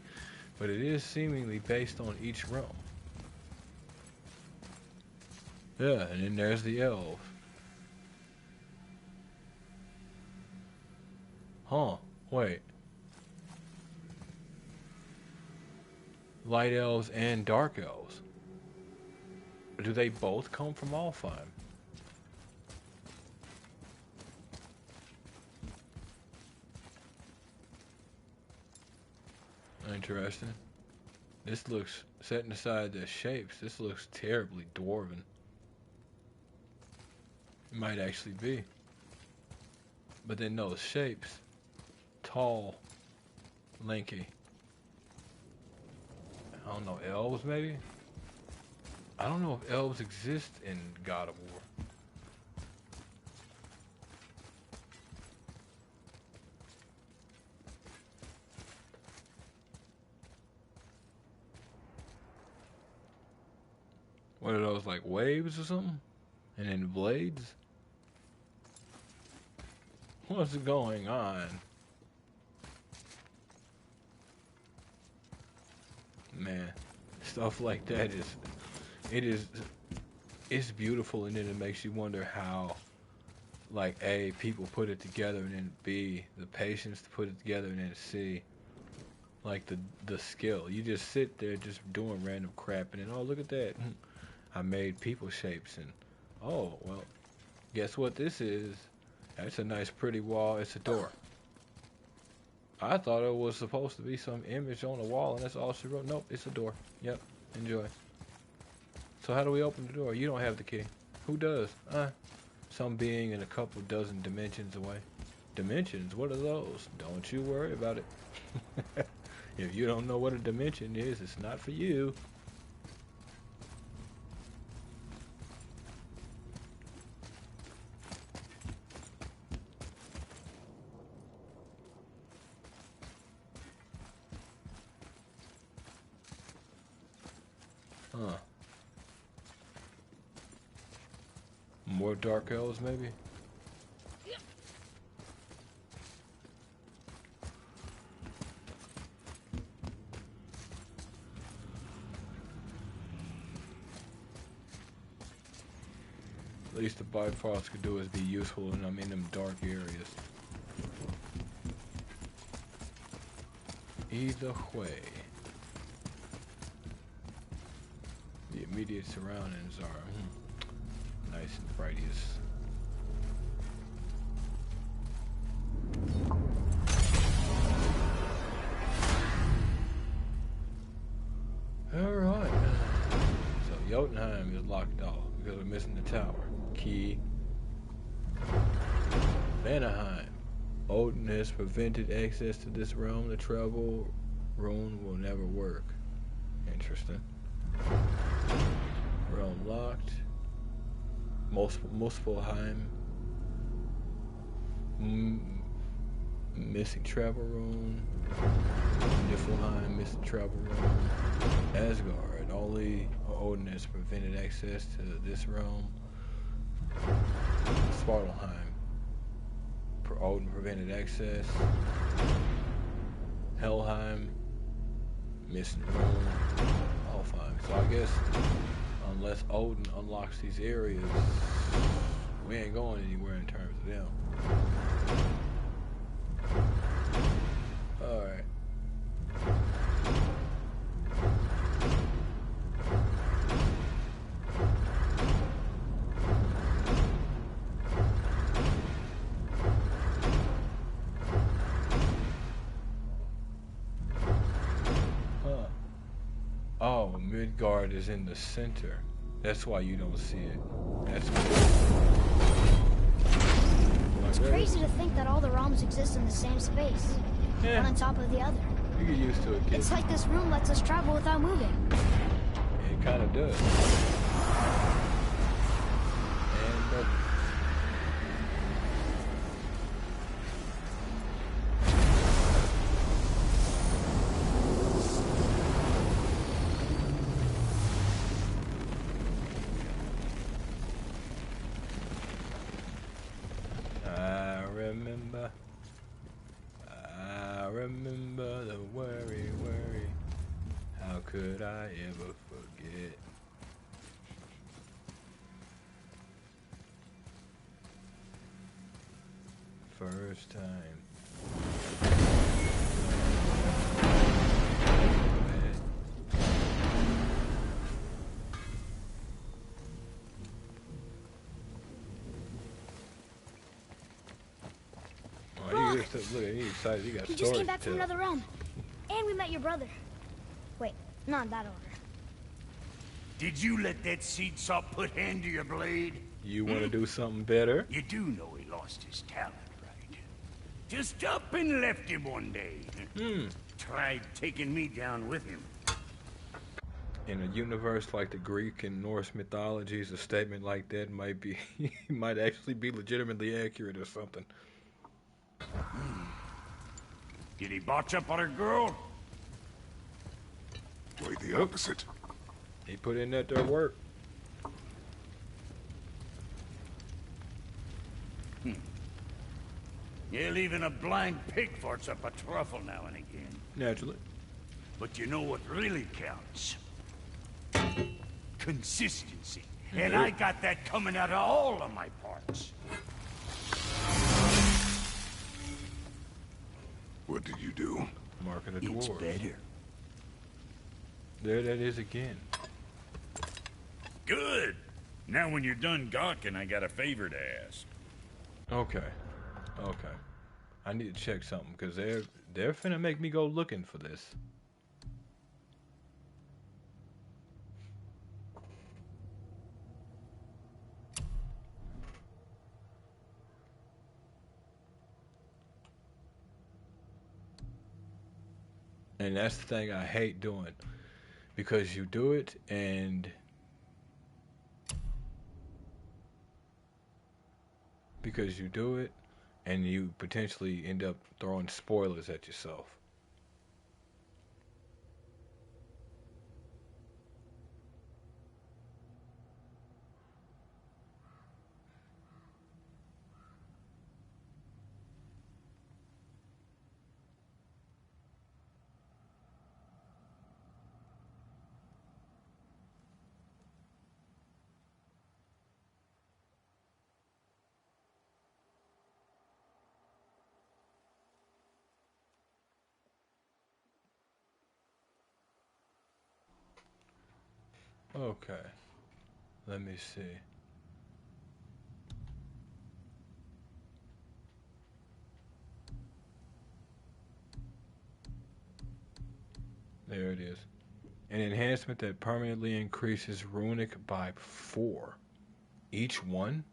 But it is seemingly based on each realm. Yeah, and then there's the elves. Huh, wait. Light elves and dark elves. Do they both come from Alfheim? interesting. This looks, setting aside the shapes, this looks terribly dwarven. It might actually be. But then those shapes, tall, lanky. I don't know, elves maybe? I don't know if elves exist in God of War. What are those, like waves or something? And then blades? What's going on? Man, stuff like that it's beautiful, and then it makes you wonder how, like, A, people put it together, and then B, the patience to put it together, and then C, like the skill. You just sit there just doing random crap, and then, oh, look at that. I made people shapes, and oh, well, guess what this is? That's a nice pretty wall. It's a door. I thought it was supposed to be some image on the wall, and that's all she wrote. Nope, it's a door. Yep, enjoy. So how do we open the door? You don't have the key. Who does? Some being in a couple dozen dimensions away. Dimensions? What are those? Don't you worry about it. If you don't know what a dimension is, it's not for you. Huh. More dark elves, maybe? At least the bypass could do is be useful when I'm in them dark areas. Either way. The immediate surroundings are nice and brightest. Alright. So Jotunheim is locked off because we're missing the tower. Key. Vanaheim. Odin has prevented access to this realm. The travel rune will never work. Interesting. Realm locked. Muspelheim. Missing travel rune. Niflheim, missing travel rune. Asgard. Only Odin has prevented access to this realm. Svartalheim. Odin prevented access. Helheim. Missing rune. Alfheim. So I guess unless Odin unlocks these areas, we ain't going anywhere in terms of them. Alright. Oh, Midgard is in the center. That's why you don't see it. That's cool. It's crazy to think that all the realms exist in the same space, one on top of the other. You get used to it, kid. It's like this room lets us travel without moving. It kind of does. And I remember the worry. How could I ever forget? First time. Brock, Look, he's excited. He got he stories just came back to from tell. another realm. And we met your brother. Wait, not in that order. Did you let that seed sop put hand to your blade? You want to do something better? You do know he lost his talent, right? Just up and left him one day. Tried taking me down with him. In a universe like the Greek and Norse mythologies, a statement like that might be might actually be legitimately accurate or something. Did he botch up on her girl? Quite the opposite. He put in that their work. Yeah, even a blind pig farts up a truffle now and again. Naturally. But you know what really counts? Consistency. And I got that coming out of all of my parts. What did you do? Mark of the It's Dwarves. better. There that is again. Good. Now when you're done gawking, I got a favor to ask. Okay. Okay. I need to check something because they're finna make me go looking for this. And that's the thing I hate doing. Because you do it and you potentially end up throwing spoilers at yourself. Okay. Let me see. There it is. An enhancement that permanently increases runic by 4. Each one?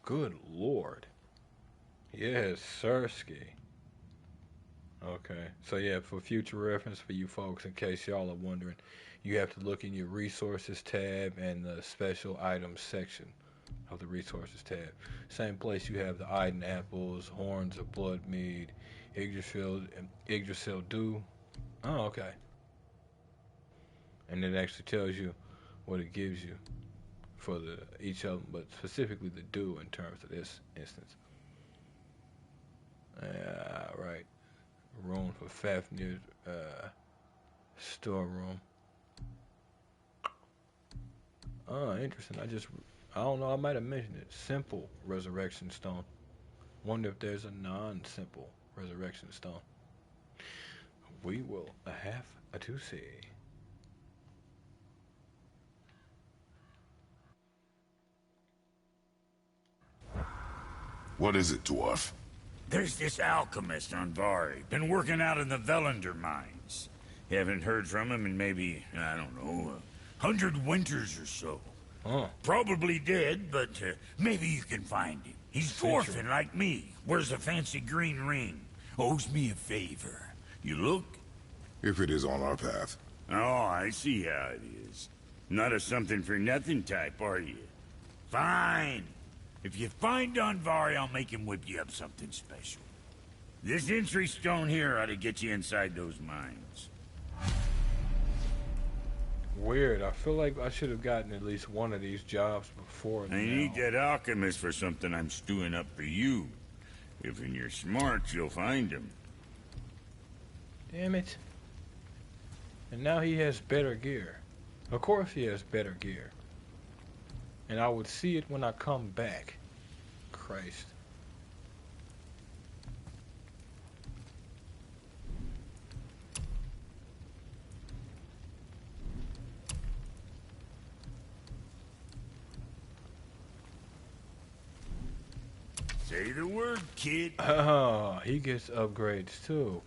Good lord. Yes, Sirski. Okay. So yeah, for future reference for you folks, in case y'all are wondering, you have to look in your resources tab and the special items section of the resources tab. Same place you have the Iden apples, horns of blood mead, Yggdrasil dew. Oh, okay. And it actually tells you what it gives you for each of them, but specifically the dew in terms of this instance. Right. Room for Fafnir storeroom. Oh, interesting. I don't know, I might have mentioned it. Simple resurrection stone. Wonder if there's a non-simple resurrection stone. We will have to see. What is it, dwarf? There's this alchemist on Vari. Been working out in the Velander mines. Haven't heard from him in maybe, I don't know, 100 winters or so. Huh. Probably dead, but maybe you can find him. He's dwarfing like me. Wears a fancy green ring. Owes me a favor. You look? If it is on our path. Oh, I see how it is. Not a something-for-nothing type, are you? Fine. If you find Donvari, I'll make him whip you up something special. This entry stone here ought to get you inside those mines. Weird. I feel like I should have gotten at least one of these jobs before now. I need that alchemist for something I'm stewing up for you. If you're smart, you'll find him. Damn it. And now he has better gear. Of course he has better gear. And I would see it when I come back. Christ. Say the word, kid. Oh, he gets upgrades too.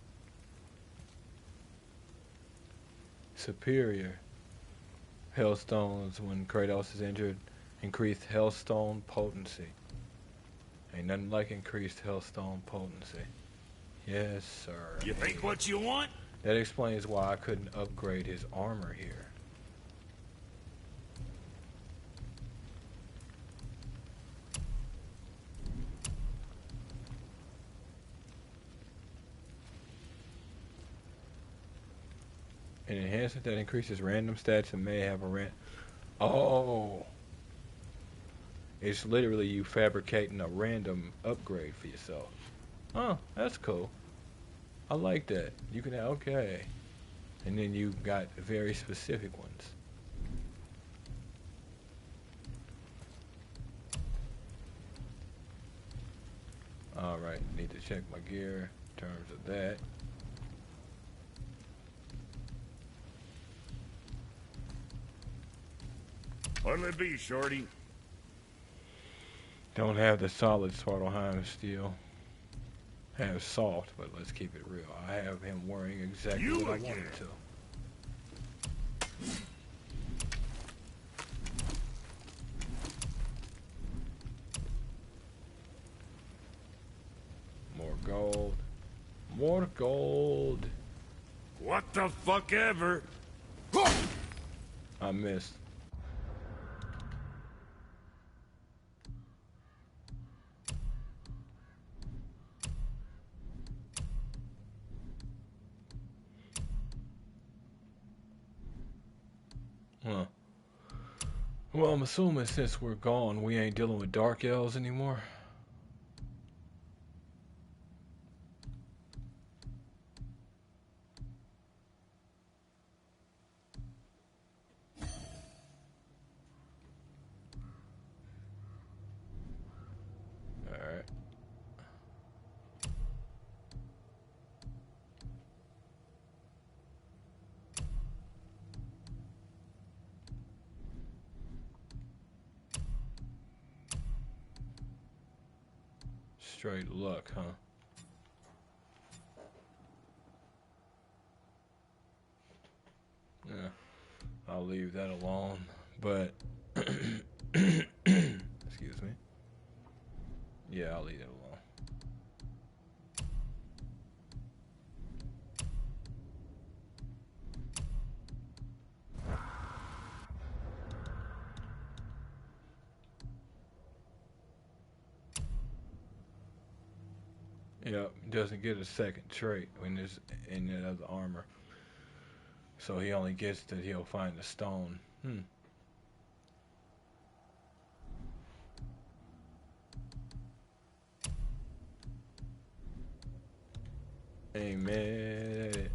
superior. Hellstones, when Kratos is injured, increased Hellstone potency. Ain't nothing like increased Hellstone potency. Yes, sir. You think what you want? That explains why I couldn't upgrade his armor here. An enhancement that increases random stats and may have a Oh! It's literally you fabricating a random upgrade for yourself. Oh, that's cool. I like that. You can, okay. And then you got very specific ones. Alright, need to check my gear in terms of that. What'll it be, Shorty? Don't have the solid Svartalheim steel. Have soft, but let's keep it real. I have him wearing exactly what I wanted to. More gold. More gold. What the fuck ever? I missed. Huh. Well, I'm assuming since we're gone, we ain't dealing with dark elves anymore. Alright. Straight luck, huh? Yeah, I'll leave that alone, but excuse me. Yeah, I'll leave it alone. Yep, doesn't get a second trait when there's in that other armor. So he only gets that he'll find the stone. Ain't mad at it.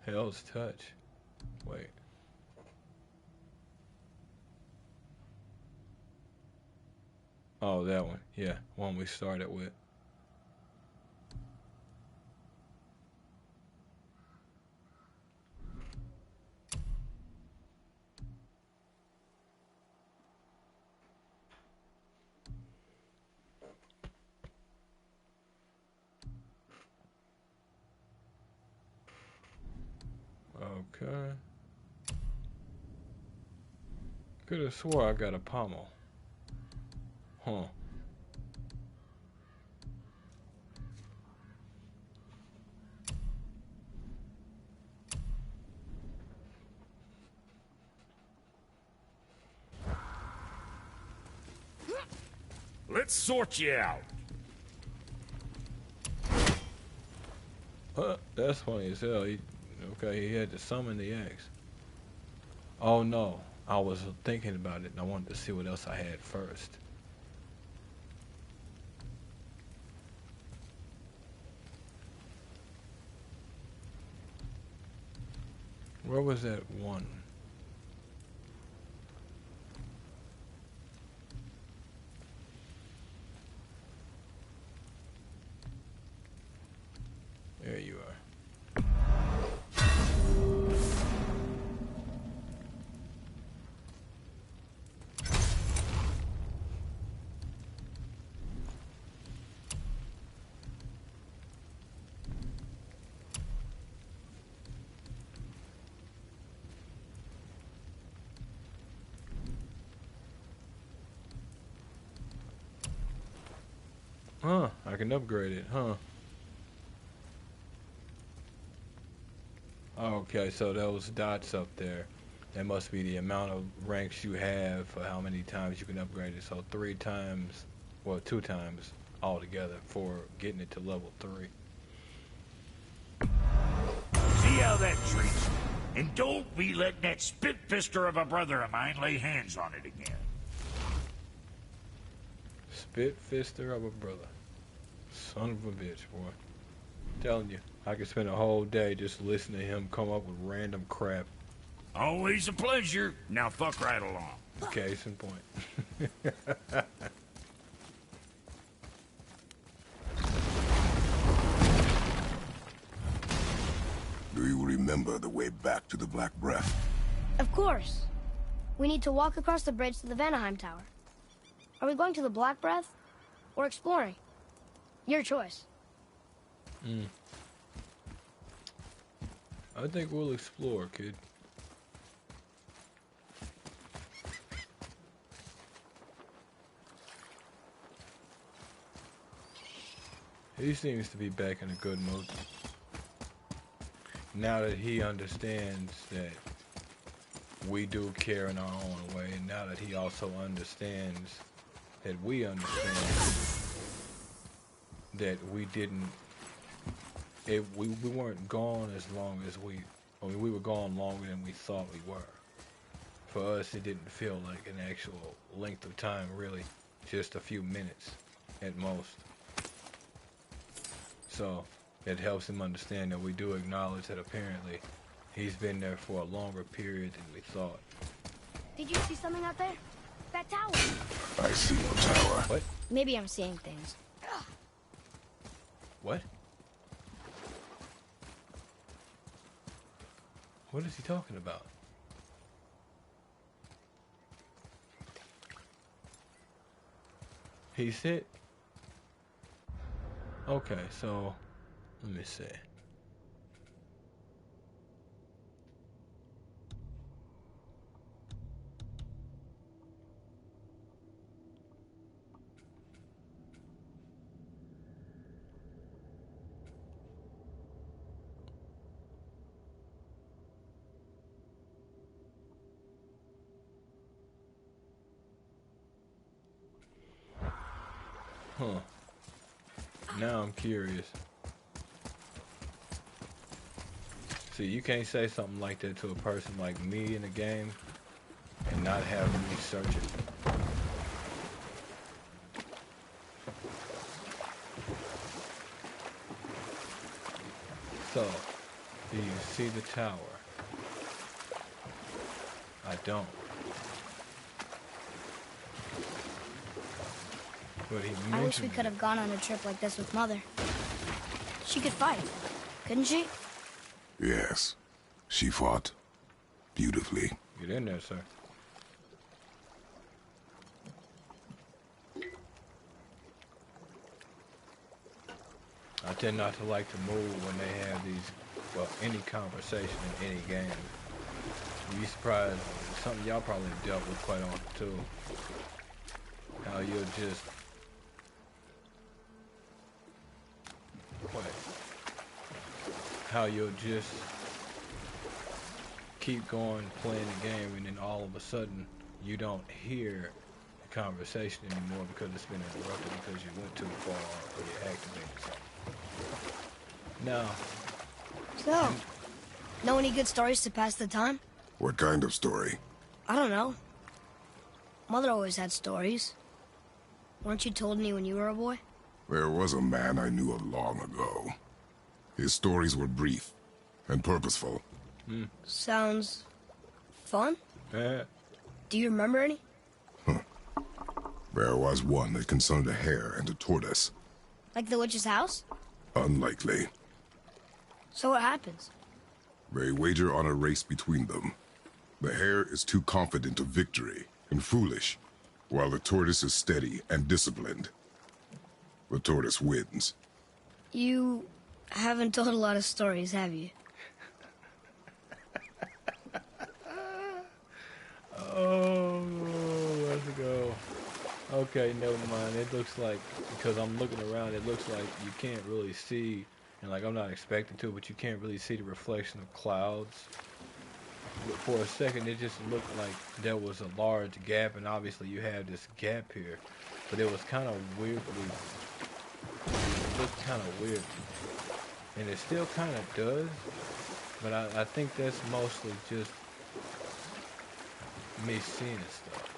Hell's touch. Wait. Oh, that one. Yeah, one we started with. Okay. Could have swore I got a pommel. Huh. Let's sort you out. That's funny as hell. Okay, he had to summon the axe. Oh no, I was thinking about it and I wanted to see what else I had first. Where was that one? There you are. Huh, I can upgrade it, huh? Okay, so those dots up there, that must be the amount of ranks you have for how many times you can upgrade it. So 3 times, well, 2 times altogether for getting it to level 3. See how that treats you. And don't be letting that spit-fister of a brother of mine lay hands on it again. Spit fister of a brother. Son of a bitch, boy. Telling you, I could spend a whole day just listening to him come up with random crap. Always a pleasure. Now fuck right along. Case in point. Do you remember the way back to the Black Breath? Of course. We need to walk across the bridge to the Vanaheim Tower. Are we going to the Black Breath or exploring? Your choice. I think we'll explore, kid. He seems to be back in a good mood. Now that he understands that we do care in our own way, and now that he also understands that we understand that we didn't, we weren't gone as long as we were gone longer than we thought we were. For us, it didn't feel like an actual length of time, really, just a few minutes at most. So it helps him understand that we do acknowledge that apparently he's been there for a longer period than we thought. Did you see something out there? That tower. I see no tower. What? Maybe I'm seeing things. What? What is he talking about? He said... Okay, so... Let me see. Huh. Now I'm curious. See, you can't say something like that to a person like me in a game and not have me search it. So, do you see the tower? I don't. But he I wish we mentioned could have gone on a trip like this with Mother. She could fight, couldn't she? Yes. She fought beautifully. Get in there, sir. I tend not to like to move when they have these, well, any conversation in any game. You'd be surprised, something y'all probably dealt with quite often too. How you'll just... What? How you'll just keep going playing the game and then all of a sudden you don't hear the conversation anymore because it's been interrupted because you went too far or you activated something. Now, So, know any good stories to pass the time? What kind of story? I don't know. Mother always had stories. Weren't you told any when you were a boy? There was a man I knew of long ago. His stories were brief and purposeful. Sounds fun. eh, Do you remember any? There was one that concerned a hare and a tortoise. Like the witch's house? Unlikely. So what happens? They wager on a race between them. The hare is too confident of victory and foolish, while the tortoise is steady and disciplined. The tortoise wins. You haven't told a lot of stories, have you? oh, let's go. Okay, never mind. It looks like, because I'm looking around, it looks like you can't really see, and like I'm not expecting to, but you can't really see the reflection of clouds. But for a second, it just looked like there was a large gap, and obviously you have this gap here. But it was kind of weirdly, it looked kind of weird. And it still kind of does, but I think that's mostly just me seeing stuff.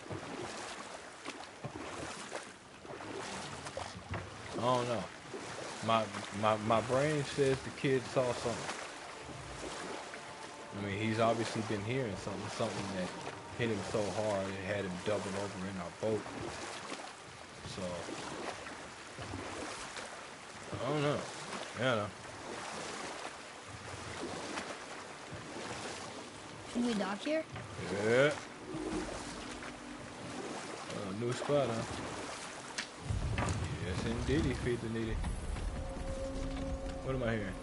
I don't know. My brain says the kid saw something. I mean, he's obviously been hearing something that hit him so hard it had him doubled over in our boat. So, I don't know. Yeah. Should we dock here? Yeah. New spot, huh? Yes, indeedy, feed the needy. What am I hearing?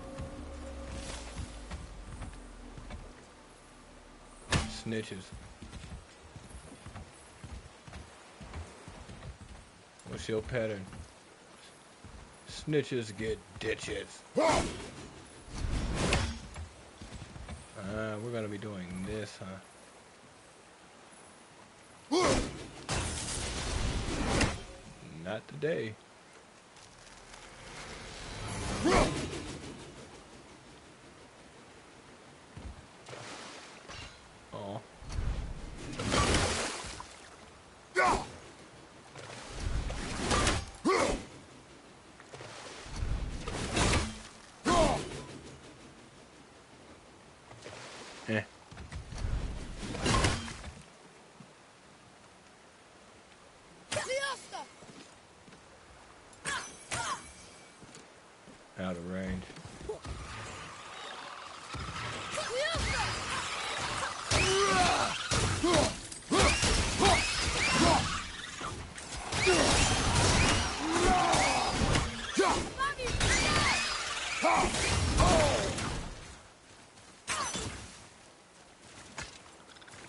Snitches. What's your pattern? Snitches get ditches. We're gonna be doing this, huh? Not today. Oh. Eh. Out of range.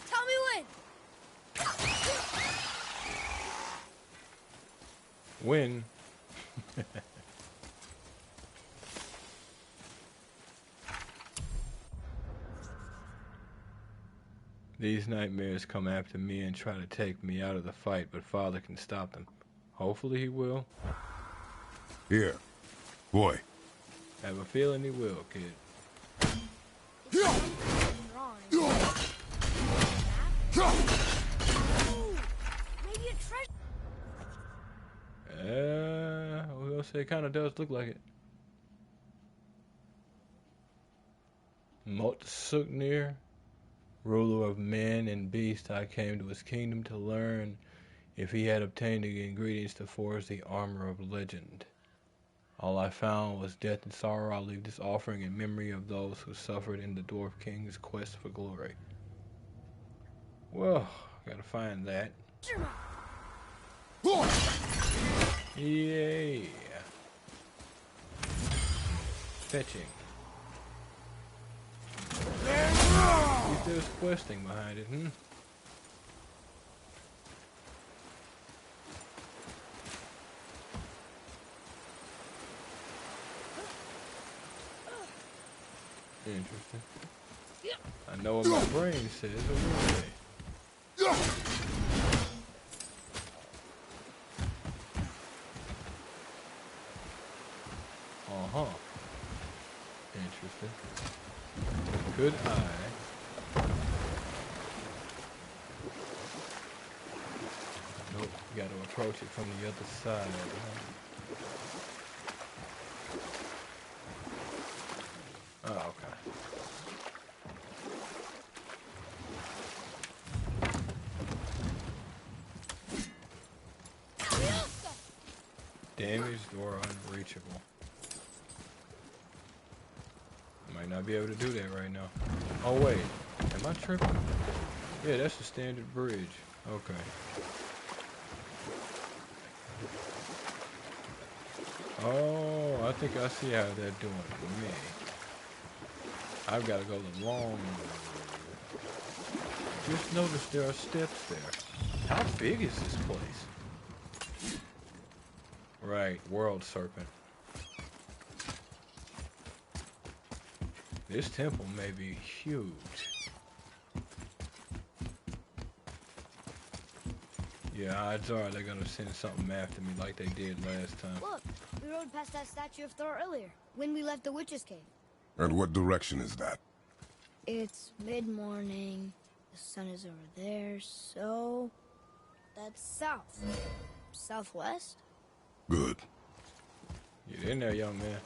Tell me when. When? These nightmares come after me and try to take me out of the fight, but Father can stop them. Hopefully he will. Here. Boy. I have a feeling he will, kid. Maybe a treasure. We're gonna say it kind of does look like it. Motsuknir, ruler of men and beasts, I came to his kingdom to learn if he had obtained the ingredients to forge the armor of legend. All I found was death and sorrow. I'll leave this offering in memory of those who suffered in the Dwarf King's quest for glory. Well, gotta find that. Yay! Fetching. If there's questing behind it, hmm? Interesting. I know what my brain says, but we'll see. Uh-huh. Interesting. Good eye. Nope, you gotta approach it from the other side. Oh, okay. Damaged or unreachable. Might not be able to do that right now. Oh wait, am I tripping? Yeah, that's the standard bridge. Okay. Oh, I think I see how they're doing it for me. I've got to go the long way. Just notice there are steps there. How big is this place? Right, world serpent. This temple may be huge. Yeah, odds are they're gonna send something after me like they did last time. Look, we rode past that statue of Thor earlier, when we left the witch's cave. And what direction is that? It's mid-morning, the sun is over there, so... that's south. Southwest? Good. Get in there, young man.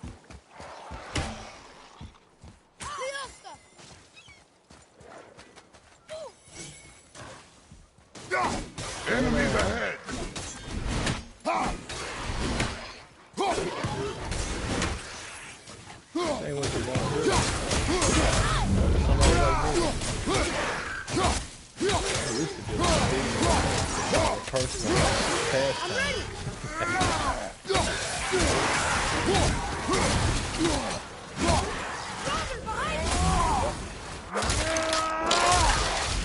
Enemies ahead! Hey, what you want to do? Somebody like me. I used to do it. Personal pastime.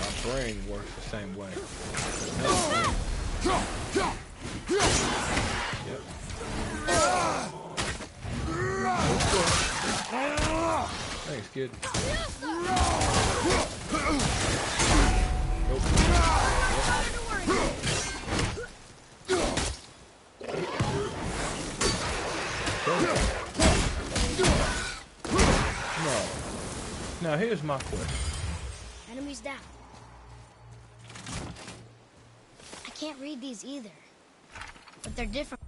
My brain works the same way. Yep. Thanks, kid. No. Now here's my question. Enemies down. I can't read these either, but they're different.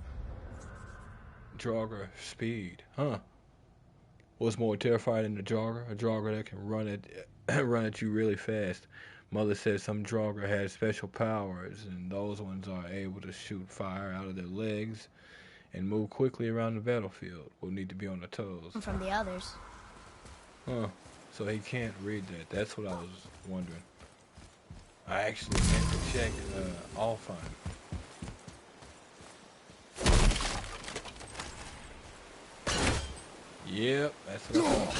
Jogger speed, huh? What's more terrifying than a jogger that can run at you really fast. Mother said some jogger has special powers, and those ones are able to shoot fire out of their legs and move quickly around the battlefield. We'll need to be on the toes. From the others. Huh. So he can't read that. That's what I was wondering. I actually meant to check Alfheim. Yep, that's what I thought.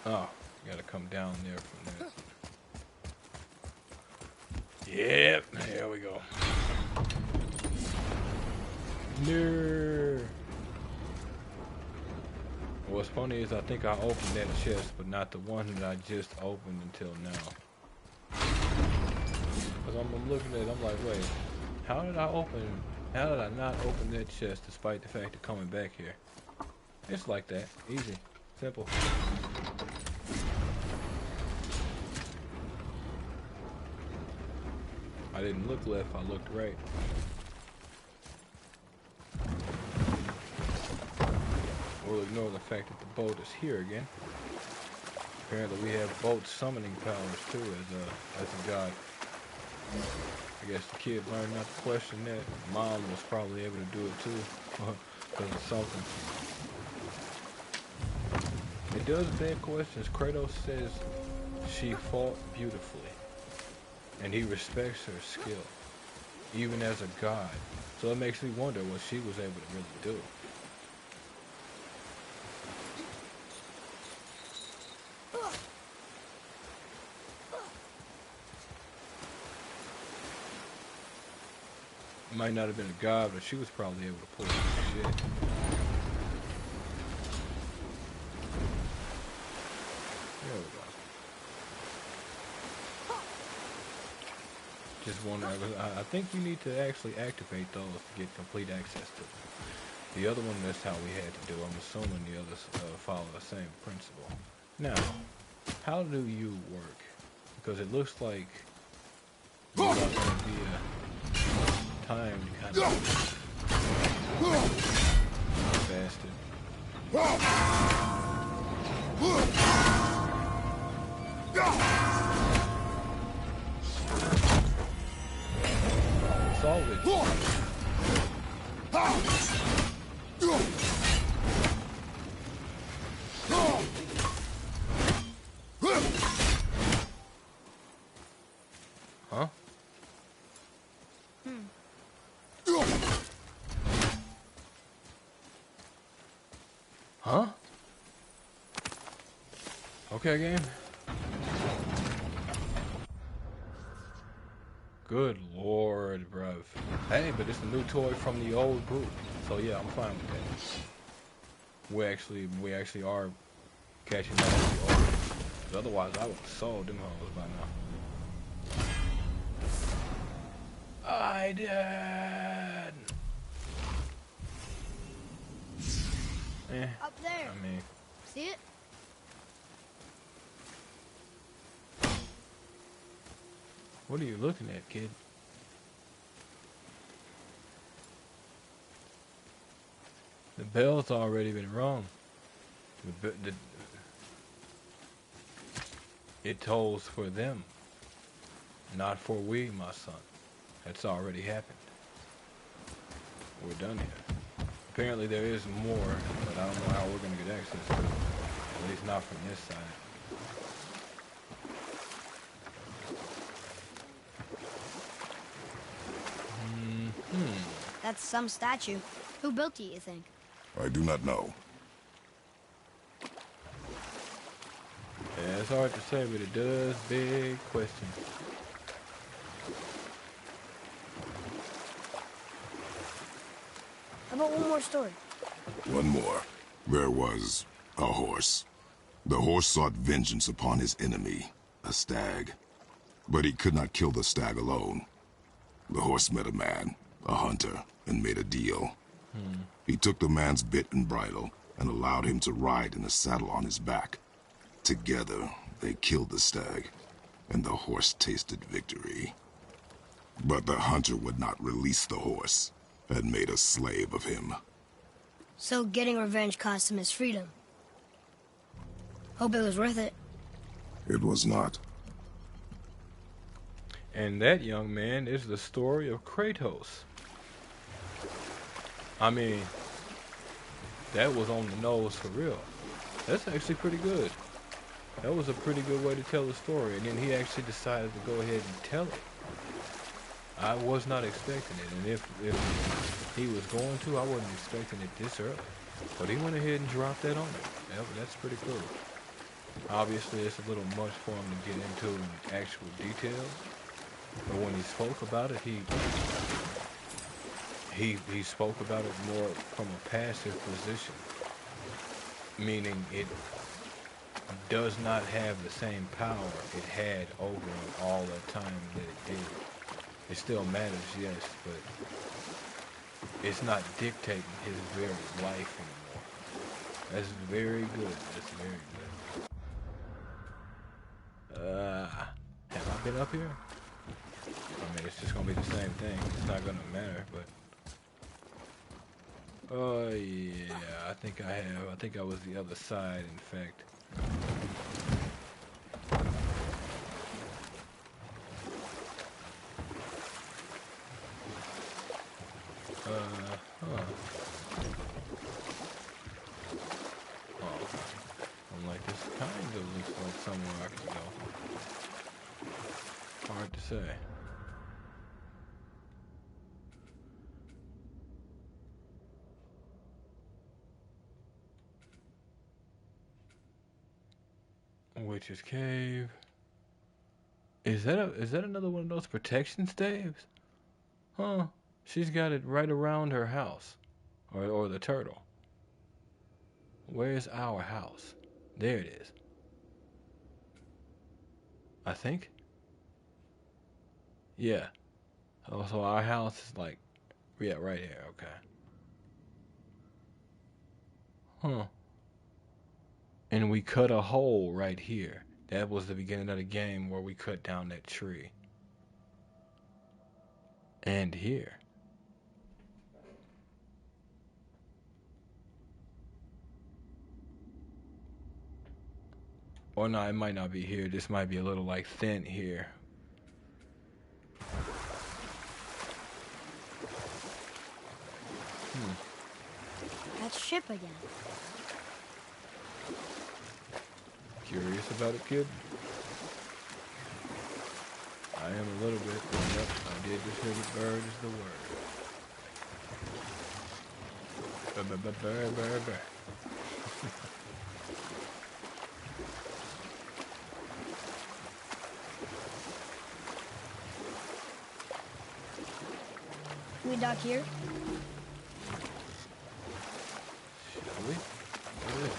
Oh, you gotta come down there from that. Yep, there we go. No. What's funny is I think I opened that chest, but not the one that I just opened until now. Cause I'm looking at it, I'm like, wait, how did I not open that chest despite the fact of coming back here? It's like that, easy, simple. I didn't look left, I looked right. We'll ignore the fact that the boat is here again. Apparently we have boat summoning powers too as a god. I guess the kid learned not to question that. Mom was probably able to do it too, because of something. It does beg questions. Kratos says she fought beautifully, and he respects her skill, even as a god. So it makes me wonder what she was able to really do. Might not have been a god, but she was probably able to pull some shit. There we go. Just wonder, I think you need to actually activate those to get complete access to them. The other one, that's how we had to do. I'm assuming the others follow the same principle. Now, how do you work? Because it looks like you're not going to be time kind of bastard. Solve it. Huh? Huh? Okay, game. Good lord, bruv. Hey, but it's a new toy from the old group. So yeah, I'm fine with that. We actually are catching up with the old. 'Cause otherwise, I would have sold them hoes by now. I did. Up there. I mean, See it? what are you looking at, kid? The bell's already been rung. It tolls for them, not for we, my son. That's already happened. We're done here. Apparently there is more, but I don't know how we're going to get access to it. At least not from this side. That's some statue. Who built it, you think? I do not know. Yeah, it's hard to say, but it does beg questions. How about one more story? One more. There was a horse. The horse sought vengeance upon his enemy, a stag. But he could not kill the stag alone. The horse met a man, a hunter, and made a deal. He took the man's bit and bridle and allowed him to ride in a saddle on his back. Together, they killed the stag, and the horse tasted victory. But the hunter would not release the horse and made a slave of him. So getting revenge cost him his freedom. Hope it was worth it. It was not. And that, young man, is the story of Kratos. I mean, that was on the nose for real. That's actually pretty good. That was a pretty good way to tell the story. And then he actually decided to go ahead and tell it. I was not expecting it. And if he was going to, I wasn't expecting it this early. But he went ahead and dropped that on me. That's pretty cool. Obviously, it's a little much for him to get into in actual detail. But when he spoke about it, he spoke about it more from a passive position, meaning it does not have the same power it had over him all the time that it did. It still matters, yes, but it's not dictating his very life anymore. That's very good. That's very good. Have I been up here? I mean, it's just gonna be the same thing. It's not gonna matter, but. Oh, yeah, I think I have. I think I was the other side, in fact. Oh, I'm like, this kind of looks like somewhere I could go. Hard to say. Witch's Cave. Is that another one of those protection staves? Huh. She's got it right around her house. Or the turtle. Where's our house? There it is. I think. Yeah. Oh, so our house is like, yeah, right here. Okay. Huh. And we cut a hole right here. That was the beginning of the game where we cut down that tree. And here. Or no, it might not be here. This might be a little like thin here. That ship again. Curious about it, kid? I am a little bit, but yep, I did just hear the bird is the word. Bird. we dock here? Shall we? What is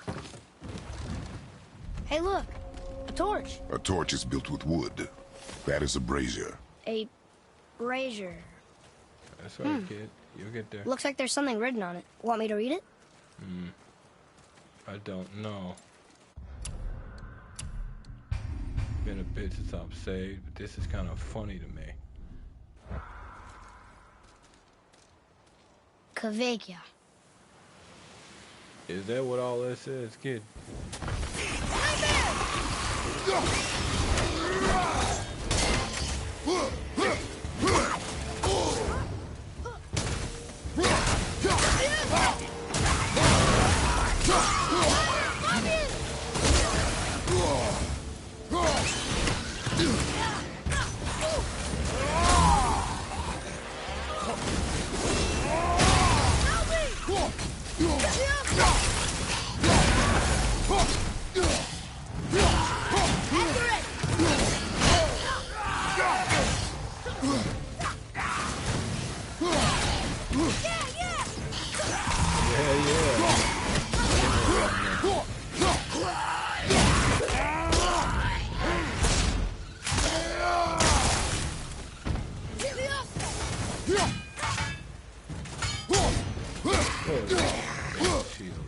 it? Hey, look! A torch! A torch is built with wood. That is a brazier. A brazier. That's right, kid. You'll get there. Looks like there's something written on it. Want me to read it? I don't know. Been a bit since I've saved, but this is kind of funny to me. Kvekia. Is that what all that says, kid?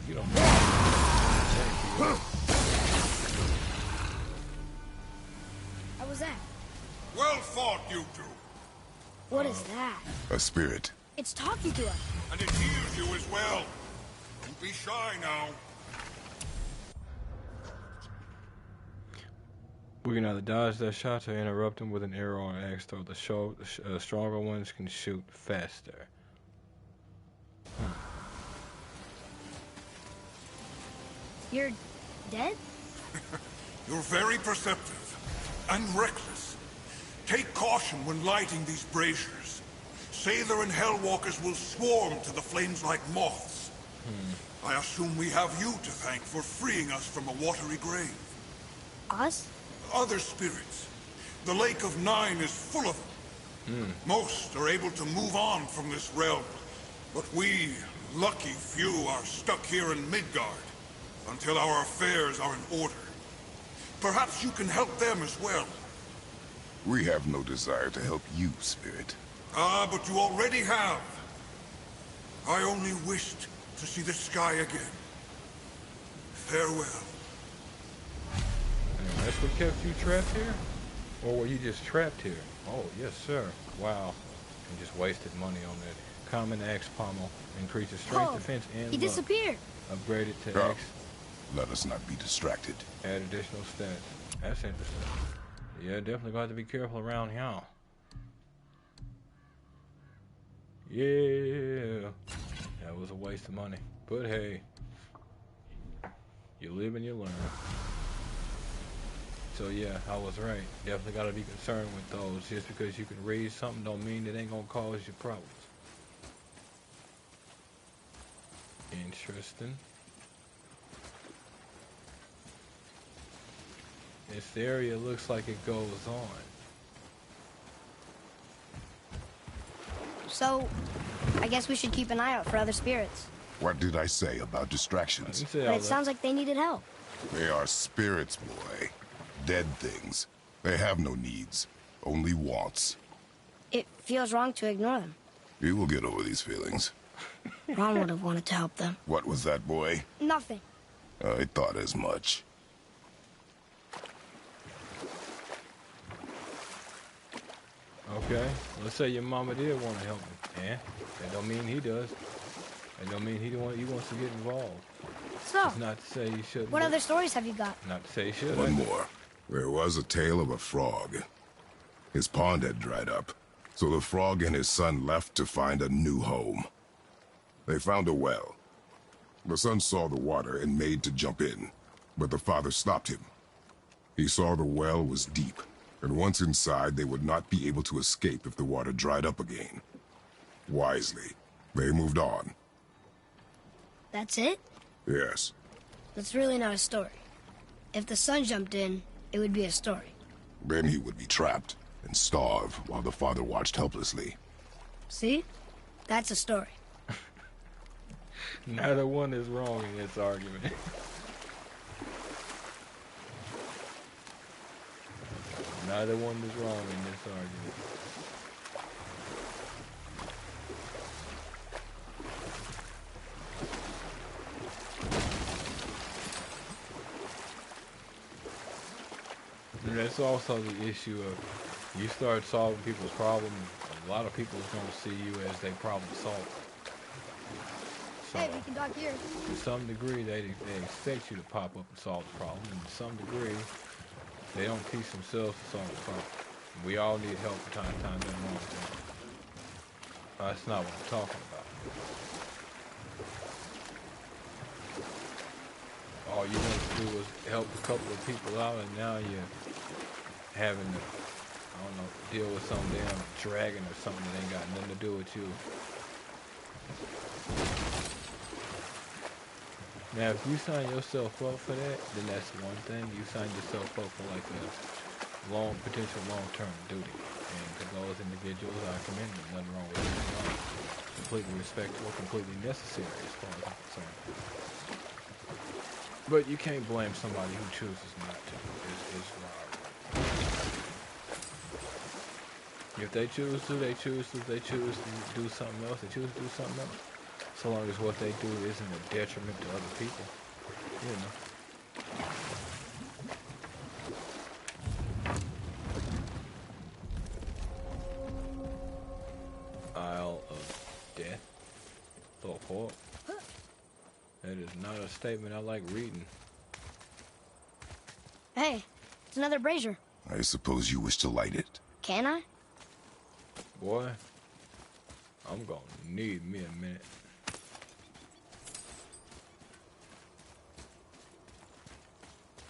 You don't. How was that? Well fought, you two. What is that? A spirit. It's talking to us. And it hears you as well. Don't be shy now. We can either dodge their shots or interrupt them with an arrow or axe throw. The stronger ones can shoot faster. You're dead? You're very perceptive and reckless. Take caution when lighting these braziers. Sather and Hellwalkers will swarm to the flames like moths. I assume we have you to thank for freeing us from a watery grave. Us? Other spirits. The Lake of Nine is full of them. Most are able to move on from this realm, but we, lucky few, are stuck here in Midgard until our affairs are in order. Perhaps you can help them as well. We have no desire to help you, Spirit. Ah, but you already have. I only wished to see the sky again. Farewell. And that's what kept you trapped here? Or were you just trapped here? Oh, yes, sir. Wow. You just wasted money on that. Common axe pommel. Increases strength, defense, and he luck. disappeared. Upgraded to Oh. axe. Let us not be distracted. Add additional stats. That's interesting. Yeah, definitely got to be careful around here. Yeah. That was a waste of money. But hey. You live and you learn. So yeah, I was right. Definitely got to be concerned with those. Just because you can read something don't mean it ain't going to cause you problems. Interesting. This area looks like it goes on. So, I guess we should keep an eye out for other spirits. What did I say about distractions? But it sounds like they needed help. They are spirits, boy. Dead things. They have no needs, only wants. It feels wrong to ignore them. You will get over these feelings. Ron would have wanted to help them. What was that, boy? Nothing. I thought as much. Okay, let's say your mama did want to help him. Yeah, that don't mean he does. That don't mean he wants to get involved. So, It's not to say you shouldn't. what other stories have you got? Not to say you should. One more. There was a tale of a frog. His pond had dried up, so the frog and his son left to find a new home. They found a well. The son saw the water and made to jump in, but the father stopped him. He saw the well was deep, and once inside, they would not be able to escape if the water dried up again. Wisely, they moved on. That's it? Yes. That's really not a story. If the son jumped in, it would be a story. Then he would be trapped and starve while the father watched helplessly. See? That's a story. Neither one is wrong in this argument. Neither one is wrong in this argument. And that's also the issue of you start solving people's problems, a lot of people is going to see you as they problem solver. So, Hey, we can dock here. to some degree, they expect you to pop up and solve the problem, and to some degree, they don't teach themselves to solve the problem. We all need help from time to time. Nothing wrong with that. That's not what I'm talking about. All you want to do is help a couple of people out, and now you're having to, I don't know, deal with some damn dragon or something that ain't got nothing to do with you. Now, if you sign yourself up for that, then that's one thing. You sign yourself up for like a potential long-term duty. And to those individuals, I commend them. Nothing wrong with it. Completely respectable, completely necessary as far as I'm concerned. But you can't blame somebody who chooses not to. Is wrong. If they choose to, they choose to. If they choose to do something else, they choose to do something else. So long as what they do isn't a detriment to other people, you know. Isle of Death. Oh, fuck. That is not a statement I like reading. Hey, it's another brazier. I suppose you wish to light it. Can I? Boy, I'm gonna need me a minute.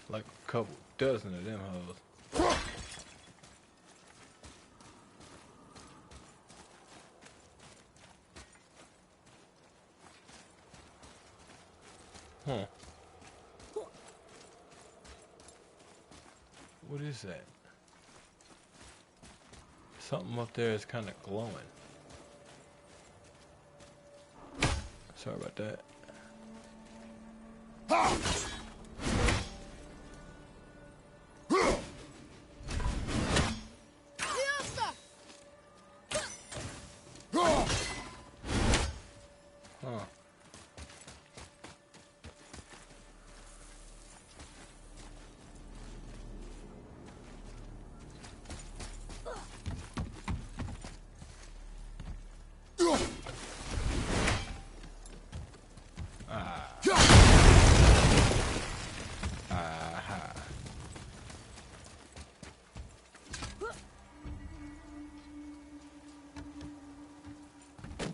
Like a couple dozen of them hoes. Huh. What is that? Something up there is kind of glowing. Sorry about that. Huh.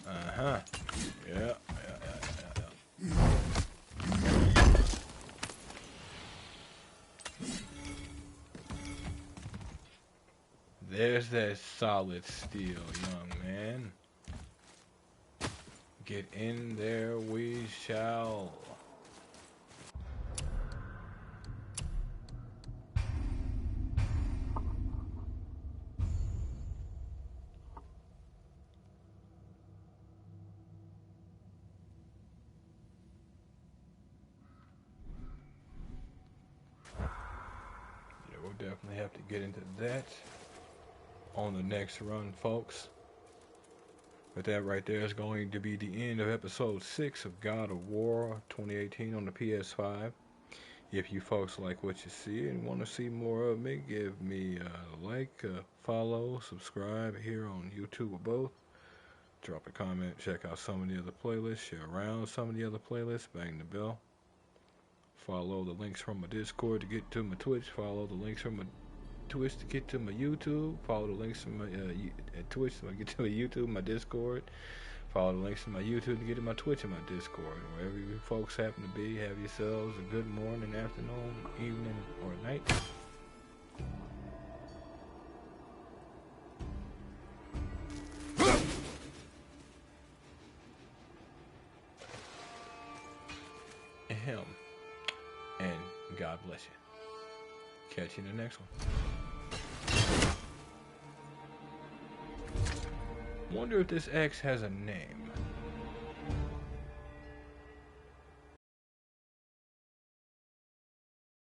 Uh-huh. Yeah. There's that solid steel, young man. Get in there, we shall. We'll definitely have to get into that on the next run, folks. But that right there is going to be the end of episode 6 of God of War 2018 on the PS5. If you folks like what you see and want to see more of me, give me a like, follow, subscribe here on YouTube or both. Drop a comment, check out some of the other playlists, share around some of the other playlists, bang the bell. Follow the links from my Discord to get to my Twitch. Follow the links from my Twitch to get to my YouTube. Follow the links from my Twitch to get to my YouTube, my Discord. Follow the links to my YouTube to get to my Twitch and my Discord. Wherever you folks happen to be, have yourselves a good morning, afternoon, evening, or night. Him. And God bless you. Catch you in the next one. Wonder if this X has a name.